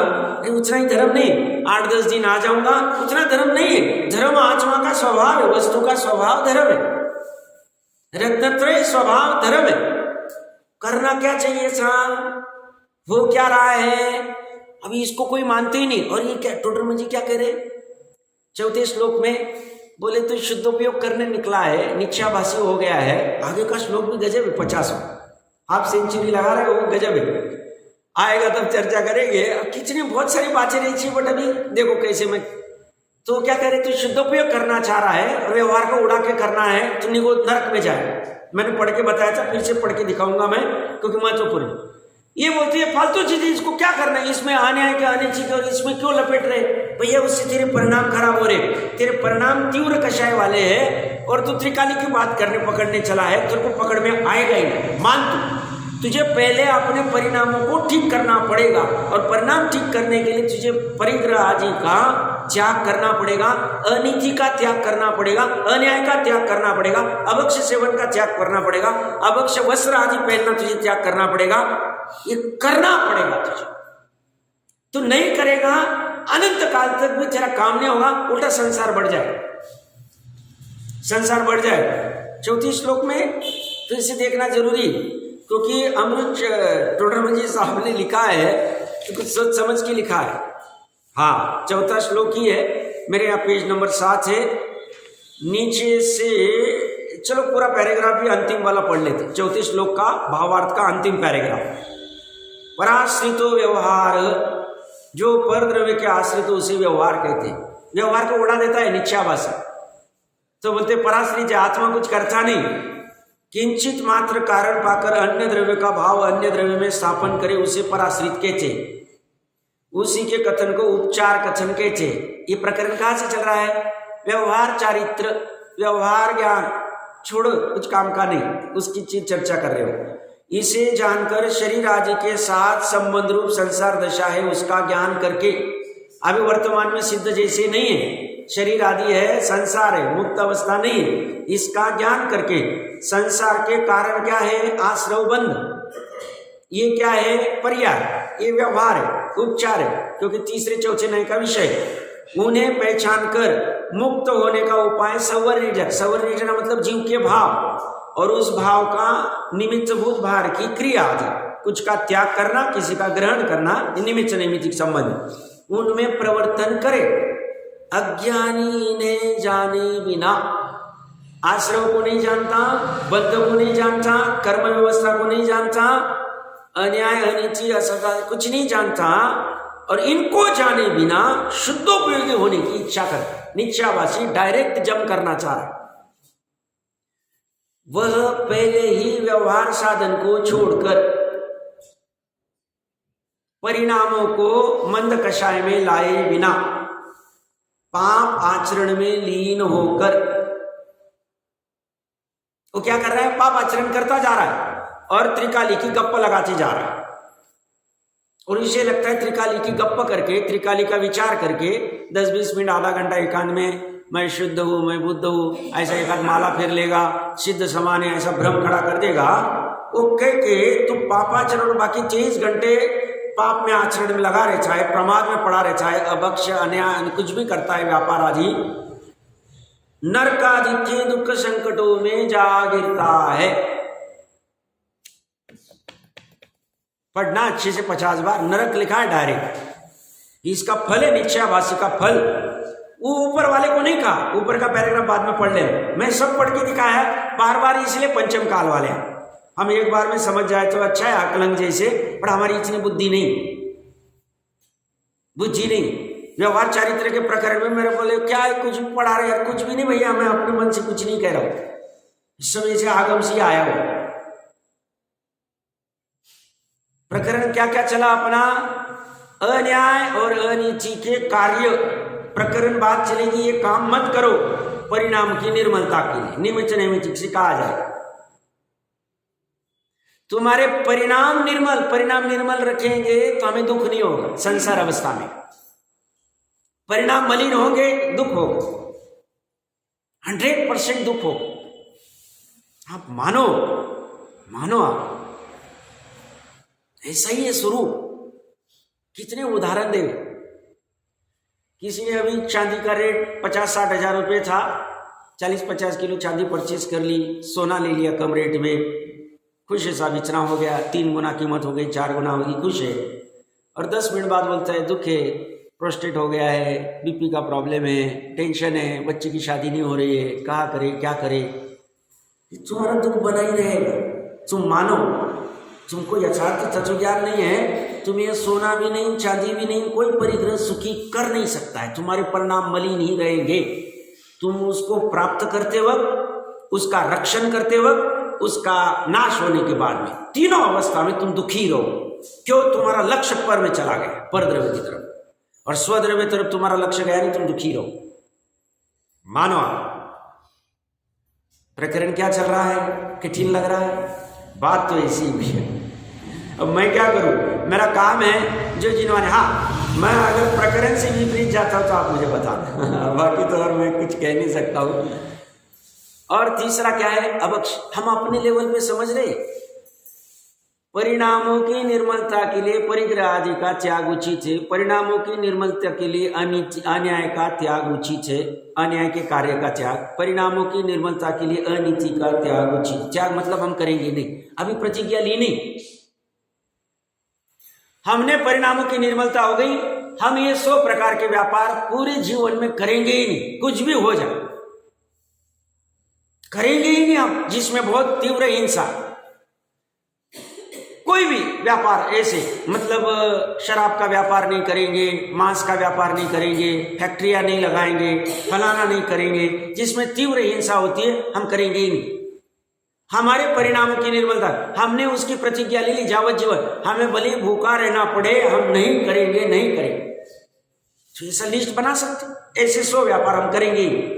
उतना ही धर्म नहीं। 8-10 दिन आ जाऊंगा, उतना धर्म नहीं है। धर्म आत्मा का स्वभाव है, वस्तु का स्वभाव धर्म है, रत्नत्रय स्वभाव धर्म है। करना क्या चाहिए साहब, हो क्या रहा है, अभी इसको कोई मानते ही नहीं। और ये क्या टोडरमल जी क्या कह रहे, 4थे श्लोक में बोले तो शुद्ध उपयोग करने निकला है, निश्चयाभासी हो गया है। आगे का श्लोक भी गजब है, 50वां। आप सेंचुरी लगा रहे हो, वो गजब है। आएगा तब चर्चा करेंगे। अब कितनी बहुत सारी बातें रही थी, बट अभी देखो कैसे मैं तो क्या कह रहे, तो शुद्ध उपयोग करना चाह रहा है, व्यवहार को उड़ा के करना है, तो निगो नरक में जाए। मैंने पढ़ के बताया था, फिर से पढ़ के दिखाऊंगा मैं, क्योंकि महत्वपूर्ण। ये बोलती है फालतू चीजें, इसको क्या करना है, इसमें आने आए के आने चाहिए, और इसमें क्यों लपेट रहे भैया, उससे तेरे परिणाम खराब हो रहे। तेरे परिणाम तीव्र कषाय वाले हैं, और तू त्रिकाली की बात करने पकड़ने चला है, तेरे को पकड़ में आएगा ही नहीं। मान तुझे पहले अपने परिणामों को ठीक करना पड़ेगा, और परिणाम ठीक करने के लिए तुझे परिग्रह आदि का त्याग करना पड़ेगा, अनीति का त्याग करना पड़ेगा, अन्याय का त्याग करना पड़ेगा, अभक्ष सेवन का त्याग करना पड़ेगा, अभक्ष वस्त्र आदि पहनना तुझे त्याग करना पड़ेगा। ये करना पड़ेगा तुझे, तो नहीं करेगा अनंत काल तक भी तेरा काम नहीं होगा, उल्टा संसार बढ़ जाए, संसार बढ़ जाए। 34 श्लोक में फिर से देखना जरूरी। क्योंकि अमृत टोडरमल साहब ने लिखा है तो कुछ सोच समझ के लिखा है। हाँ, चौथा श्लोक ही है, मेरे यहाँ पेज नंबर 7 है, नीचे से चलो पूरा पैराग्राफ भी अंतिम वाला पढ़ लेते। चौथे श्लोक का भावार्थ का अंतिम पैराग्राफ। पराश्रितो व्यवहार, जो पर द्रव्य के आश्रित उसे व्यवहार कहते हैं। व्यवहार को उड़ा देता है निश्चयाभासी, तो बोलते पराश्रित आत्मा कुछ करता नहीं, किंचित मात्र कारण पाकर अन्य द्रव्य का भाव अन्य द्रव्य में स्थापन करे उसे पराश्रित कहते। उसी के कथन को उपचार कथन कहते। ये प्रकरण कहाँ से चल रहा है? व्यवहार चारित्र, व्यवहार ज्ञान छोड़ो, कुछ काम का नहीं, उसकी चीज चर्चा कर रहे हो। इसे जानकर शरीर आदि के साथ संबंध रूप संसार दशा है उसका ज्ञान करके, अभी वर्तमान में सिद्ध जैसे नहीं है, शरीर आदि है, संसार है, मुक्त अवस्था नहीं है, इसका ज्ञान करके संसार के कारण क्या है? आश्रव बंध, ये क्या है? पर्याय, ये व्यवहार है, उपचार है, क्योंकि तीसरे चौथे नए का विषय है। उन्हें पहचान कर मुक्त होने का उपाय संवर्णिजन, संवर्णिजन मतलब जीव के भाव और उस भाव का निमित्तभूत भार की क्रिया आदि, कुछ का त्याग करना, किसी का ग्रहण करना, निमित्त नैमित्तिक संबंध, उनमें प्रवर्तन करे। अज्ञानी ने जाने बिना, आश्रव को नहीं जानता, बद्ध को नहीं जानता, कर्म व्यवस्था को नहीं जानता, अन्याय अनिति असदा कुछ नहीं जानता, और इनको जाने बिना शुद्धोपयोगी होने की इच्छा कर निश्चयाभासी डायरेक्ट जम करना चाह रहा, वह पहले ही व्यवहार साधन को छोड़कर परिणामों को मंद कषाय में लाए बिना पाप आचरण में लीन होकर, वो क्या कर रहा है? पाप आचरण करता जा रहा है और त्रिकाली की गप्प लगाते जा रहा है। और इसे लगता है त्रिकाली की गप्प करके, त्रिकाली का विचार करके 10-20 मिनट, आधा घंटा एकांत में मैं शुद्ध हूं, मैं बुद्ध हूं, ऐसा एक आध माला फिर लेगा, सिद्ध समान है, ऐसा भ्रम खड़ा कर देगा। वो कह के तू पापाचरण बाकी 23 घंटे पाप में आचरण में लगा रहता है, प्रमाद में पड़ा रहता है, अभक्ष्य अन्याय कुछ भी करता है, व्यापार आदि, नरकादि के दुख संकटों में जा गिरता है। पढ़ना अच्छे से 50 बार, नरक लिखा है डायरेक्ट, इसका फल है निश्चयाभासी का फल। वो ऊपर वाले को नहीं कहा, ऊपर का पैराग्राफ बाद में पढ़ ले, मैं सब पढ़ के दिखाया है, बार बार इसलिए पंचम काल वाले हैं। हम एक बार में समझ जाए तो अच्छा है, आकलन जैसे, पर हमारी इतनी बुद्धि नहीं, बुद्धि नहीं। व्यवहार चारित्र के प्रकरण में मेरे बोले क्या है, कुछ भी पढ़ा रहे यार, कुछ भी नहीं भैया, मैं अपने मन से कुछ नहीं कह रहा हूं, इस समय से आगम से आया हूं। प्रकरण क्या क्या चला अपना? अन्याय और अनिति के कार्य प्रकरण बात चलेगी, ये काम मत करो परिणाम की निर्मलता के लिए, निमित्त नैमित्तिक से कहा जाए। तुम्हारे परिणाम निर्मल रखेंगे तो हमें दुख नहीं होगा संसार अवस्था में। परिणाम मलिन होंगे, दुख होगा, 100% दुख होगा। आप मानो आप, ऐसा ही है स्वरूप। कितने उदाहरण दे, किसी ने अभी चांदी का रेट 50-60 हजार रुपये था, 40-50 किलो चांदी परचेज कर ली, सोना ले लिया कम रेट में, खुश है साहब, इतना हो गया, 3 गुना कीमत हो गई, 4 गुना होगी, खुश है। और 10 मिनट बाद बोलता है दुख है, प्रोस्टेट हो गया है, बीपी का प्रॉब्लम है, टेंशन है, बच्चे की शादी नहीं हो रही है, कहाँ करे क्या करे। तुम्हारा दुख बना ही रहेगा। तुम मानो, तुमको यथार्थ तत्व ज्ञान नहीं है, तुम्हें सोना भी नहीं, चांदी भी नहीं, कोई परिग्रह सुखी कर नहीं सकता है। तुम्हारे परिणाम मलिन ही रहेंगे। तुम उसको प्राप्त करते वक्त, उसका रक्षण करते वक्त, उसका नाश होने के बाद में, तीनों अवस्था में तुम दुखी रहो। क्यों? तुम्हारा लक्ष्य पर में चला गया, पर द्रव्य की तरफ, और स्वद्रव्य तरफ तुम्हारा लक्ष्य गया नहीं, तुम दुखी रहो। मानो प्रकरण क्या चल रहा है, कठिन लग रहा है, बात तो ऐसी ही है। अब मैं क्या करूं, मेरा काम है जो जिन्होंने, हाँ मैं अगर प्रकरण से विपरीत जाता हूं तो आप मुझे बता दें, बाकी तो और मैं कुछ कह नहीं सकता हूं। और तीसरा क्या है, अवक्ष, हम अपने लेवल पे समझ रहे, परिणामों की निर्मलता के लिए परिग्रह आदि का त्याग उचित है। परिणामों की निर्मलता के लिए अन्याय का त्याग उचित है, अन्याय के कार्य का त्याग। परिणामों की निर्मलता के लिए अनीति का त्याग उचित। त्याग मतलब हम करेंगे नहीं, अभी प्रतिज्ञा ली नहीं, हमने परिणामों की निर्मलता हो गई, हम ये 100 प्रकार के व्यापार पूरे जीवन में करेंगे ही नहीं, कुछ भी हो जाए करेंगे ही नहीं हम, जिसमें बहुत तीव्र हिंसा, कोई भी व्यापार ऐसे, मतलब शराब का व्यापार नहीं करेंगे, मांस का व्यापार नहीं करेंगे, फैक्ट्रियां नहीं लगाएंगे, फलाना नहीं करेंगे, जिसमें तीव्र हिंसा होती है हम करेंगे ही नहीं। हमारे परिणामों की निर्मलता, हमने उसकी प्रतिज्ञा ले ली जावत जीवन, हमें भले भूखा रहना पड़े हम नहीं करेंगे, नहीं करेंगे। तो ऐसा लिस्ट बना सकते, ऐसे 100 व्यापार हम करेंगे ही।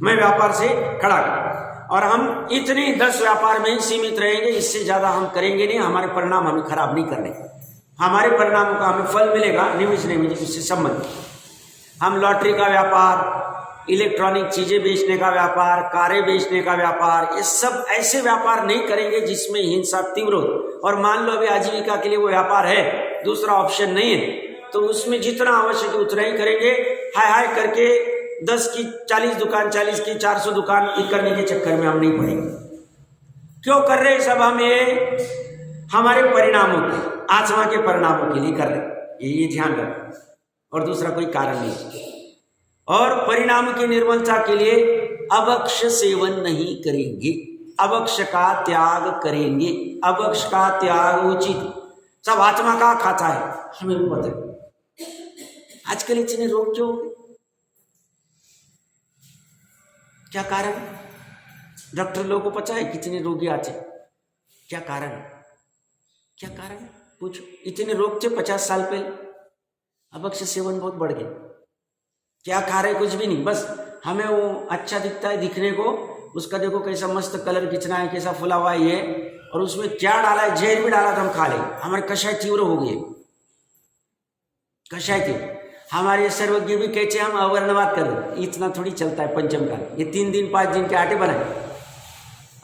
मैं व्यापार से खड़ा कर, और हम इतने 10 व्यापार में ही सीमित रहेंगे, इससे ज्यादा हम करेंगे नहीं। हमारे परिणाम हमें खराब नहीं करने, हमारे परिणामों का हमें फल मिलेगा निमिष निमिष, उससे संबंध। हम लॉटरी का व्यापार, इलेक्ट्रॉनिक चीजें बेचने का व्यापार, कारें बेचने का व्यापार, ये सब ऐसे व्यापार नहीं करेंगे जिसमें हिंसा तीव्र हो। और मान लो अभी आजीविका के लिए वो व्यापार है, दूसरा ऑप्शन नहीं है, तो उसमें जितना आवश्यक है उतना ही करेंगे। हाय हाय करके 10 की 40 दुकान, 40 की 400 दुकान करने के चक्कर में हम नहीं पड़ेंगे। क्यों कर रहे हैं सब हम? ये हमारे परिणामों के, आत्मा के परिणामों के लिए कर रहे हैं, ये ध्यान रखें, और दूसरा कोई कारण नहीं। और परिणाम की निर्मलता के लिए अभक्ष सेवन नहीं करेंगे, अभक्ष का त्याग करेंगे। अभक्ष का त्याग उचित। सब आत्मा का खाता है, हमें भी पता है। आजकल इतने रोग क्यों? क्या कारण? डॉक्टर लोगों को पता है कितने रोगी आते, क्या कारण? क्या कारण? पूछो। इतने रोग थे 50 साल पहले, अभक्ष सेवन बहुत बढ़ गया। क्या खा रहे? कुछ भी नहीं, बस हमें वो अच्छा दिखता है दिखने को, उसका देखो कैसा मस्त कलर खींचना है, कैसा फुला हुआ है ये, और उसमें क्या डाला है, जहर भी डाला तो हम खा लेंगे। हमारे कषाय तीव्र हो गए, कषाय तीव्र। हमारे सर्वज्ञ भी कहते हैं हम अवर्णवाद कर दें, इतना थोड़ी चलता है पंचम काल। ये 3 दिन 5 दिन के आटे बनाए,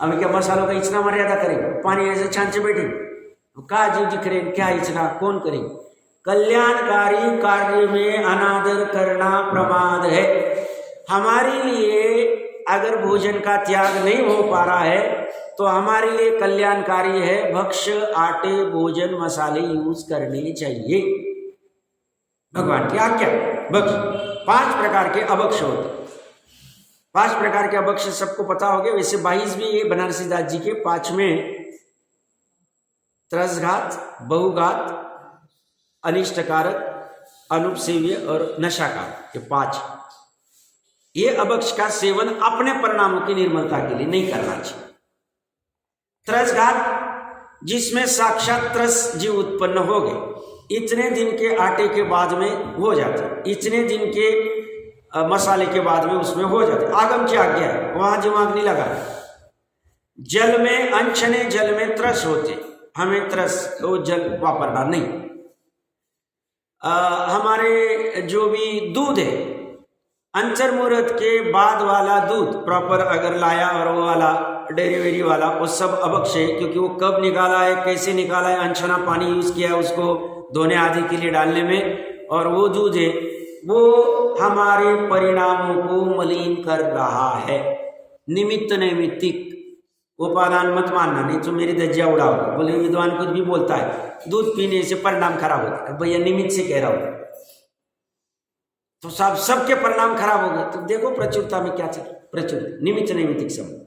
अब क्या मसालों का इतना मर्यादा करेंगे? पानी ऐसे छान से बैठे, कहा जीव जी करें, क्या इतना कौन करेंगे? कल्याणकारी कार्य में अनादर करना प्रमाद है। हमारे लिए अगर भोजन का त्याग नहीं हो पा रहा है तो हमारे लिए कल्याणकारी है भक्ष्य, आटे, भोजन, मसाले यूज करने चाहिए। भगवान की आज्ञा। भक्ष्य 5 प्रकार के अभक्ष्य होते, 5 प्रकार के अभक्ष्य सबको पता हो गया। वैसे 22 भी ये बनारसी दास जी के 5 में त्रसघात, बहुघात, अनिष्टकारक, अनुपसेव्य और नशाकारक, ये 5। ये अभक्ष्य का सेवन अपने परिणामों की निर्मलता के लिए नहीं करना चाहिए। त्रसघात, जिसमें साक्षात त्रस जीव उत्पन्न हो गए, इतने दिन के आटे के बाद में हो जाते, इतने दिन के मसाले के बाद में उसमें हो जाते। आगम की आज्ञा है, वहां दिमाग नहीं लगा। जल में, अनछने जल में त्रस होते, हमें त्रस वो जल वापरना नहीं। हमारे जो भी दूध है, अंतर मुहूर्त के बाद वाला दूध प्रॉपर अगर लाया और वो वाला डेरिवेरी वाला, वो सब अभक्ष्य है, क्योंकि वो कब निकाला है, कैसे निकाला है, अनछना पानी यूज किया है उसको धोने आदि के लिए डालने में, और वो दूध है वो हमारे परिणामों को मलिन कर रहा है। निमित्त नैमित्तिक उपादान मत मानना, नहीं तो मेरी धज्जियां उड़ाओगे। बोले विद्वान कुछ भी बोलता है, दूध पीने से परिणाम खराब होता है। भैया निमित्त से कह रहा हूं, तो सबके परिणाम खराब हो गए। तो देखो प्रचुरता में क्या चल, प्रचुर निमित्त नैमित्तिक संबंध।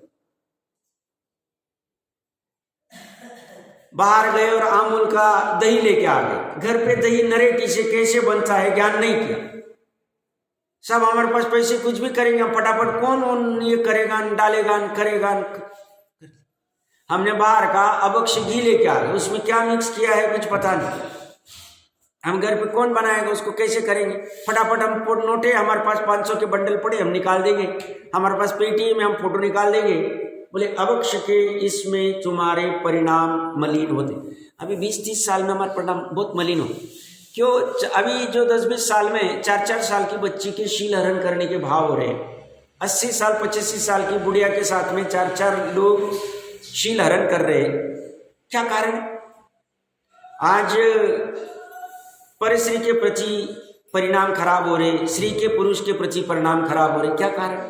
बाहर गए और अमूल का दही लेके आ गए, घर पे दही नरेटी से कैसे बनता है ज्ञान नहीं किया। सब हमारे पास पैसे, कुछ भी करेंगे हम फटाफट, कौन ये करेगा, डालेगा, करेगा। हमने बाहर का अभक्ष्य घी लेके आ गए, उसमें क्या मिक्स किया है कुछ पता नहीं। हम घर पे कौन बनाएगा उसको, कैसे करेंगे? फटाफट हम नोटे, हमारे पास 500 के बंडल पड़े, हम निकाल देंगे। हमारे पास पेटीएम में हम फोटो निकाल देंगे। बोले अभक्ष्य के इसमें तुम्हारे परिणाम मलिन होते। अभी 20-30 साल में हमारे परिणाम बहुत मलिन हो। क्यों? अभी जो 10-20 साल में 4-4 साल की बच्ची के शील हरण करने के भाव हो रहे हैं। 80 साल 85 साल की बुढ़िया के साथ में 4-4 लोग शील हरण कर रहे हैं। क्या कारण? आज पर स्त्री के प्रति परिणाम खराब हो रहे, स्त्री के पुरुष के प्रति परिणाम खराब हो रहे, क्या कारण?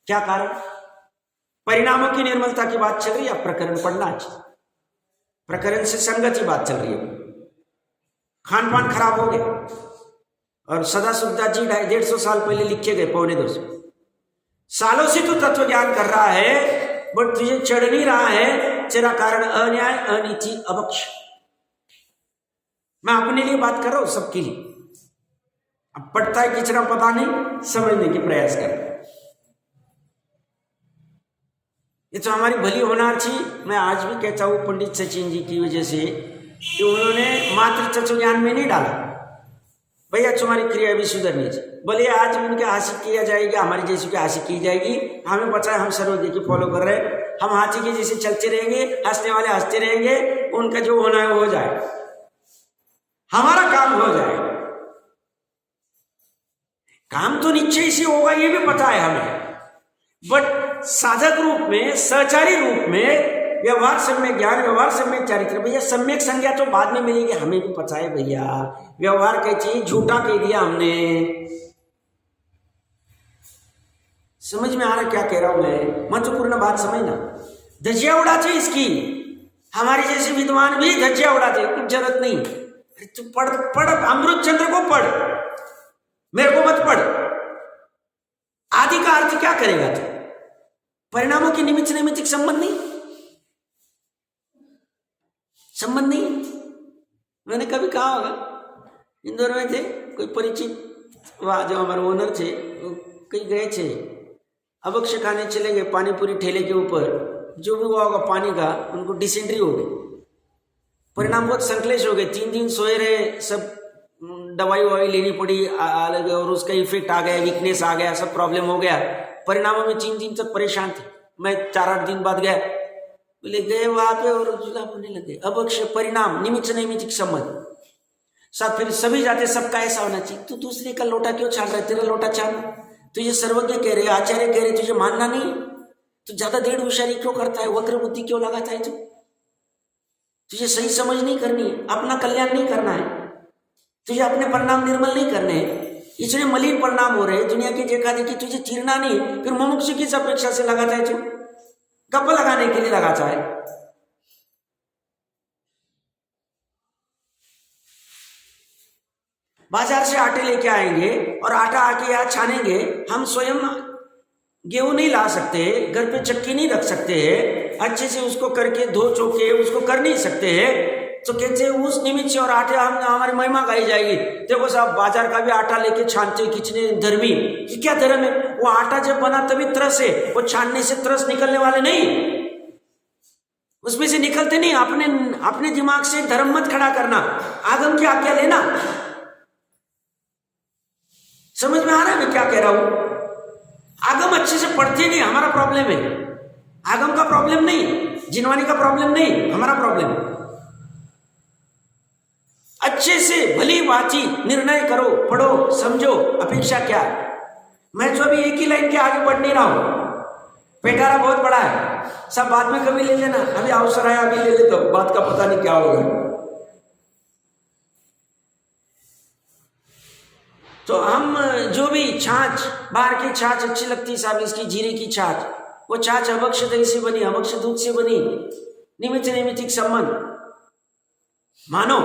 क्या कारण? परिणामों की निर्मलता की बात चल रही है, प्रकरण पढ़ना चाहिए, प्रकरण से संगत ही बात चल रही है। खान पान खराब हो गया, और सदा सुखदा जी 150 साल पहले लिखे गए, 250 सालों से तू तत्व ज्ञान कर रहा है, बट तुझे चढ़ नहीं रहा है। तेरा कारण अन्याय, अनीति, अवक्ष। मैं अपने लिए बात कर रहा हूं, सबके लिए। अब पढ़ता है कितना पता नहीं, समझने की प्रयास कर। ये तो हमारी भली होना चाहिए। मैं आज भी कहता हूं पंडित सचिन जी की वजह से कि उन्होंने मात्र तत्व ज्ञान में नहीं डाला, भैया तुम्हारी क्रिया भी सुधरनी चाहिए। बोले आज उनके हासिल किया जाएगा, हमारी जैसी की हासिल की जाएगी। हमें पता है, हम सर्वज्ञ की फॉलो कर रहे हैं, हम हाथी के जैसे चलते रहेंगे, हंसने वाले हंसते रहेंगे, उनका जो होना है वो हो जाए, हमारा काम हो जाए। काम तो निश्चय से होगा, ये भी पता है हमें, बट साधक रूप में, सहचारी रूप में, व्यवहार सम्यक ज्ञान, व्यवहार सम्यक चारित्र, भैया सम्यक संज्ञा तो बाद में मिलेगी, हमें भी पता है भैया। व्यवहार कह चीज झूठा कह दिया हमने। समझ में आ रहा क्या कह रहा हूं मैं? महत्वपूर्ण बात समझना। धज्जियां उड़ाते इसकी, हमारे जैसे विद्वान भी धज्जियां उड़ाते, कुछ जरूरत नहीं। अरे तू पढ़ पढ़, अमृत चंद्र को पढ़, मेरे को मत पढ़। आदि का अर्थ क्या करेगा तू? परिणामों की निमित्त नैमित्तिक संबंध नहीं, संबंध नहीं। मैंने कभी कहा होगा, इंदौर में थे कोई परिचित, वहाँ जो हमारे ओनर थे, वो कहीं गए थे, अवक्ष खाने चले गए, पानी पूरी ठेले के ऊपर, जो भी हुआ होगा पानी का, उनको डिसेंट्री हो गई। परिणाम बहुत संकलेश हो गए, 3 दिन सोए रहे, सब दवाई ववाई लेनी पड़ी अलग, और उसका इफेक्ट आ गया, वीकनेस आ गया, सब प्रॉब्लम हो गया। परिणामों में 3 दिन तक परेशान थे। मैं 4-8 दिन बाद गया, बोले गए वहां पे और जुलाब होने लगे। अवक्ष परिणाम, निमित्त नैमित्तिक संबंध। साथ फिर सभी जाते, सबका ऐसा होना चाहिए। तू दूसरे का लोटा क्यों छान रहा है? तेरा लोटा छान। तुझे सर्वज्ञ कह रहे, आचार्य कह रहे, तुझे मानना नहीं? तू ज्यादा देर होशियारी क्यों करता है? वक्र बुद्धि क्यों लगाता है? तुझे सही समझ नहीं करनी, अपना कल्याण नहीं करना है, तुझे अपने परिणाम निर्मल नहीं करने हैं, इसलिए मलिन परिणाम हो रहे, दुनिया की देखा देखी तुझे चीरना नहीं। फिर मुमुक्षु किस अपेक्षा से लगाता है? तू गप लगाने के लिए लगाता है। बाजार से आटे लेके आएंगे और आटा आके यहाँ छानेंगे, हम स्वयं गेहूं नहीं ला सकते, घर पे चक्की नहीं रख सकते हैं, अच्छे से उसको करके धो चोके उसको कर नहीं सकते हैं, तो कहते हैं उस निमित्त से और आटे हम हमारी महिमा गाई जाएगी। देखो साहब, बाजार का भी आटा लेके छानते कितने धर्मी। ये क्या धर्म है? वो आटा जब बना तभी तरस है, वो छानने से तरस निकलने वाले नहीं, उसमें से निकलते नहीं। अपने दिमाग से धर्म मत खड़ा करना, आगम की आज्ञा लेना। समझ में आ रहा है मैं क्या कह रहा हूं? आगम अच्छे से पढ़ते नहीं, हमारा प्रॉब्लम है। आगम का प्रॉब्लम नहीं, जिनवानी का प्रॉब्लम नहीं, हमारा प्रॉब्लम है। अच्छे से भली बाती निर्णय करो, पढ़ो, समझो, अपेक्षा क्या है। मैं तो अभी एक ही लाइन के आगे बढ़ नहीं रहा हूं, पेटारा बहुत बड़ा है, सब बाद में कभी ले लेना, अभी अवसर आया अभी ले लेता हूं, बात का पता नहीं क्या होगा। तो हम जो भी छाछ, बाहर की छाछ अच्छी लगती है साहब, इसकी जीरे की छाछ, वो छाछ अवक्ष दही से बनी, अवक्ष दूध से बनी, निमित्त नैमित्तिक संबंध। मानो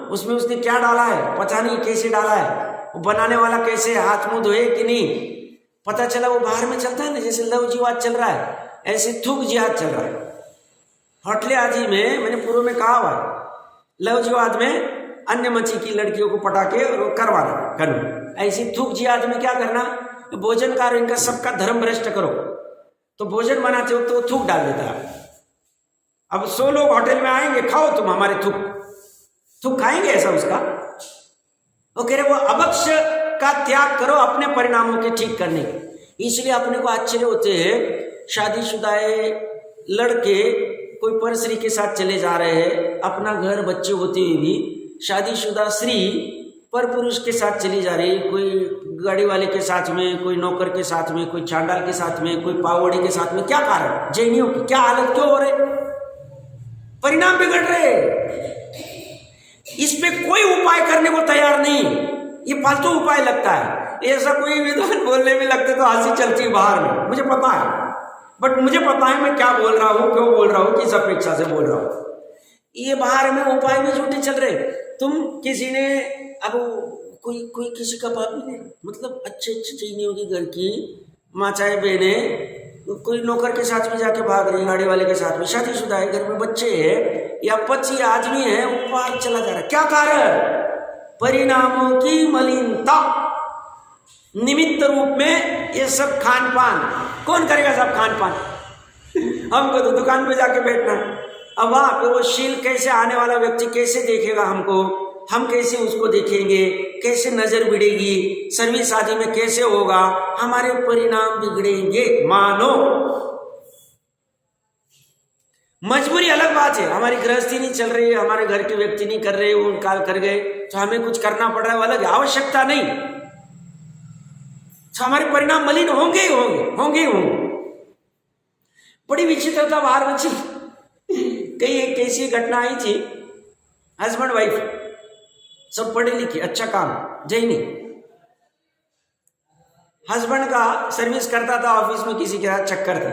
उसमें उसने क्या डाला है पता नहीं, कैसे डाला है, वो बनाने वाला कैसे, हाथ मुंह धोए कि नहीं पता चला। वो बाहर में चलता है ना, जैसे लव जिहाद चल रहा है, ऐसे थूक जिहाद चल रहा है। होटले आदि में मैंने पूर्व में कहा हुआ है, लव जिहाद में अन्य मच्छी की लड़कियों को पटा के और करवाना करना, ऐसी थूक जिहाद में क्या करना, भोजन का इनका सबका धर्म भ्रष्ट करो। तो भोजन बनाते हो तो थूक डाल देता है। अब 100 लोग होटल में आएंगे, खाओ तुम हमारे थूक खाएंगे ऐसा उसका? वो कह रहे वो अवक्ष का त्याग करो अपने परिणामों के ठीक करने के। इसलिए अपने को आश्चर्य होते हैं, शादीशुदा लड़के कोई पर स्त्री के साथ चले जा रहे हैं, अपना घर बच्चे होते हुए भी शादीशुदा स्त्री पर पुरुष के साथ चली जा रही, कोई गाड़ी वाले के साथ में, कोई नौकर के साथ में, कोई चांडाल के साथ में, कोई पावड़ी के साथ में। क्या कारण? जैनियों की क्या हालत क्यों हो रहे? परिणाम बिगड़ रहे। इस पे कोई उपाय करने को तैयार नहीं, ये फालतू उपाय लगता है। ऐसा कोई विद्वान बोलने में लगते तो हंसी चलती है बाहर में, मुझे पता है, बट मुझे पता है मैं क्या बोल रहा हूँ, क्यों बोल रहा हूँ, किस अपेक्षा से बोल रहा हूँ। ये बाहर में उपाय में झूठे चल रहे। तुम किसी ने अब कोई किसी का बाप नहीं, मतलब अच्छे चीनी होगी घर की माँ चाहे बहने, कोई नौकर के साथ में जाके भाग रही, गाड़ी वाले के साथ में, शादीशुदा है, घर में बच्चे है या 25 आदमी है, ऊपर चला जा रहा है। क्या कारण? परिणामों की मलिनता, निमित्त रूप में ये सब खान पान। कौन करेगा सब खान पान? हमको तो दुकान पे जाके बैठना है। अब वहां पे वो शील कैसे, आने वाला व्यक्ति कैसे देखेगा हमको, हम कैसे उसको देखेंगे, कैसे नजर भिड़ेगी, सर्विस आदि में कैसे होगा, हमारे परिणाम बिगड़ेंगे। मानो मजबूरी अलग बात है, हमारी गृहस्थी नहीं चल रही है, हमारे घर के व्यक्ति नहीं कर रहे, वो काल कर गए तो हमें कुछ करना पड़ रहा है, अलग आवश्यकता नहीं, तो हमारे परिणाम मलिन होंगे ही होंगे। बड़ी विचित्रता बाहर बची। कई एक कैसी घटना आई थी, हस्बैंड वाइफ सब पढ़े लिखे, अच्छा काम, जैनी। हस्बैंड का सर्विस करता था ऑफिस में, किसी के साथ चक्कर था,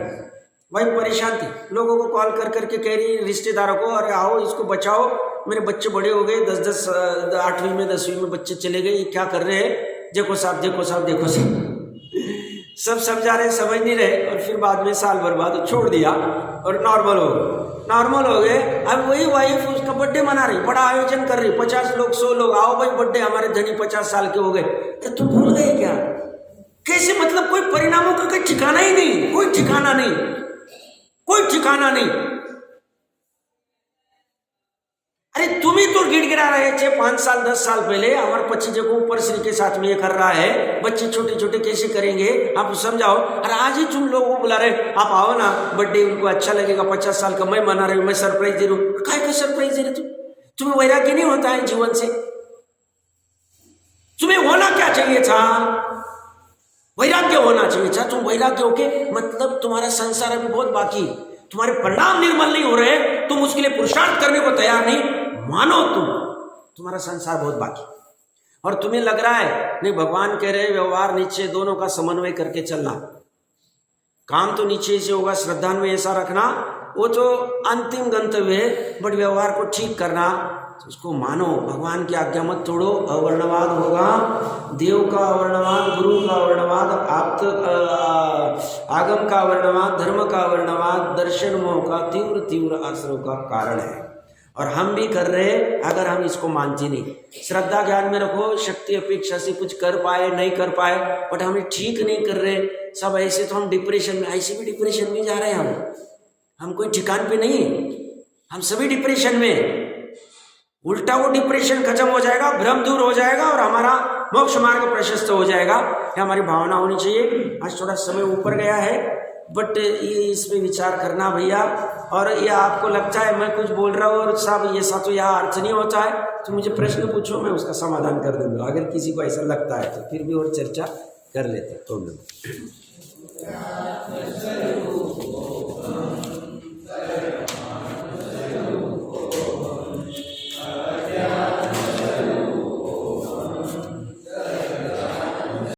वाइफ परेशान थी, लोगों को कॉल कर करके कह रही रिश्तेदारों को, अरे आओ इसको बचाओ, मेरे बच्चे बड़े हो गए, 10 8वीं में 10वीं में बच्चे चले गए, ये क्या कर रहे हैं, देखो साहब सब समझा रहे, समझ नहीं रहे। और फिर बाद में साल भर बाद छोड़ दिया और नॉर्मल हो गए। अब वही वाइफ उसका बर्थडे मना रही, बड़ा आयोजन कर रही, 50 लोग 100 लोग, आओ भाई बर्थडे, हमारे धनी 50 साल के हो गए। तो तुम भूल गए क्या? कैसे? मतलब कोई परिणामों का कोई ठिकाना ही नहीं, कोई ठिकाना नहीं। अरे तुम ही तो गिड़गिड़ा रहे थे 5 साल 10 साल पहले, हमारे बच्चे जो ऊपर श्री के साथ में ये कर रहा है, बच्चे छोटे छोटे कैसे करेंगे, आप समझाओ। अरे आज ही तुम लोगों को बुला रहे, आप आओ ना, बर्थडे उनको अच्छा लगेगा, 50 साल का मैं मना रही हूँ, मैं सरप्राइज दे रहा हूँ। काय का सरप्राइज दे रहे? तुम्हें वैराग्य नहीं होता है जीवन से? तुम्हें होना क्या चाहिए था? वैराग्य होना चाहिए था। तुम वैराग्य होके, मतलब तुम्हारा संसार अभी बहुत बाकी, तुम्हारे परिणाम निर्मल नहीं हो रहे, तुम उसके लिए पुरुषार्थ करने को तैयार नहीं, मानो तुम्हारा संसार बहुत बाकी। और तुम्हें लग रहा है नहीं, भगवान कह रहे व्यवहार निश्चय दोनों का समन्वय करके चलना, काम तो नीचे से होगा, श्रद्धा में ऐसा रखना, वो तो अंतिम गंतव्य है, बट व्यवहार को ठीक करना, तो उसको मानो, भगवान की आज्ञा मत तोड़ो। अवर्णवाद होगा, देव का अवर्णवाद, गुरु का अवर्णवाद, आप्त आगम का अवर्णवाद, धर्म का अवर्णवाद, दर्शन मोह का तीव्र आश्रय का कारण है। और हम भी कर रहे, अगर हम इसको मानते नहीं। श्रद्धा ज्ञान में रखो, शक्ति अपेक्षा से कुछ कर पाए नहीं कर पाए, बट हम ठीक नहीं कर रहे सब, ऐसे तो हम डिप्रेशन में, ऐसे भी डिप्रेशन में जा रहे हैं हम कोई ठिकान पे नहीं, हम सभी डिप्रेशन में। उल्टा वो डिप्रेशन खत्म हो जाएगा, भ्रम दूर हो जाएगा और हमारा मोक्ष मार्ग प्रशस्त हो जाएगा। ये हमारी भावना होनी चाहिए। आज थोड़ा समय ऊपर गया है, बट ये इसमें विचार करना भैया। और ये आपको लगता है मैं कुछ बोल रहा हूँ और साहब ऐसा तो यहाँ अर्थ नहीं होता है, तो मुझे प्रश्न पूछो, मैं उसका समाधान कर दूंगा। अगर किसी को ऐसा लगता है तो फिर भी और चर्चा कर लेते हैं।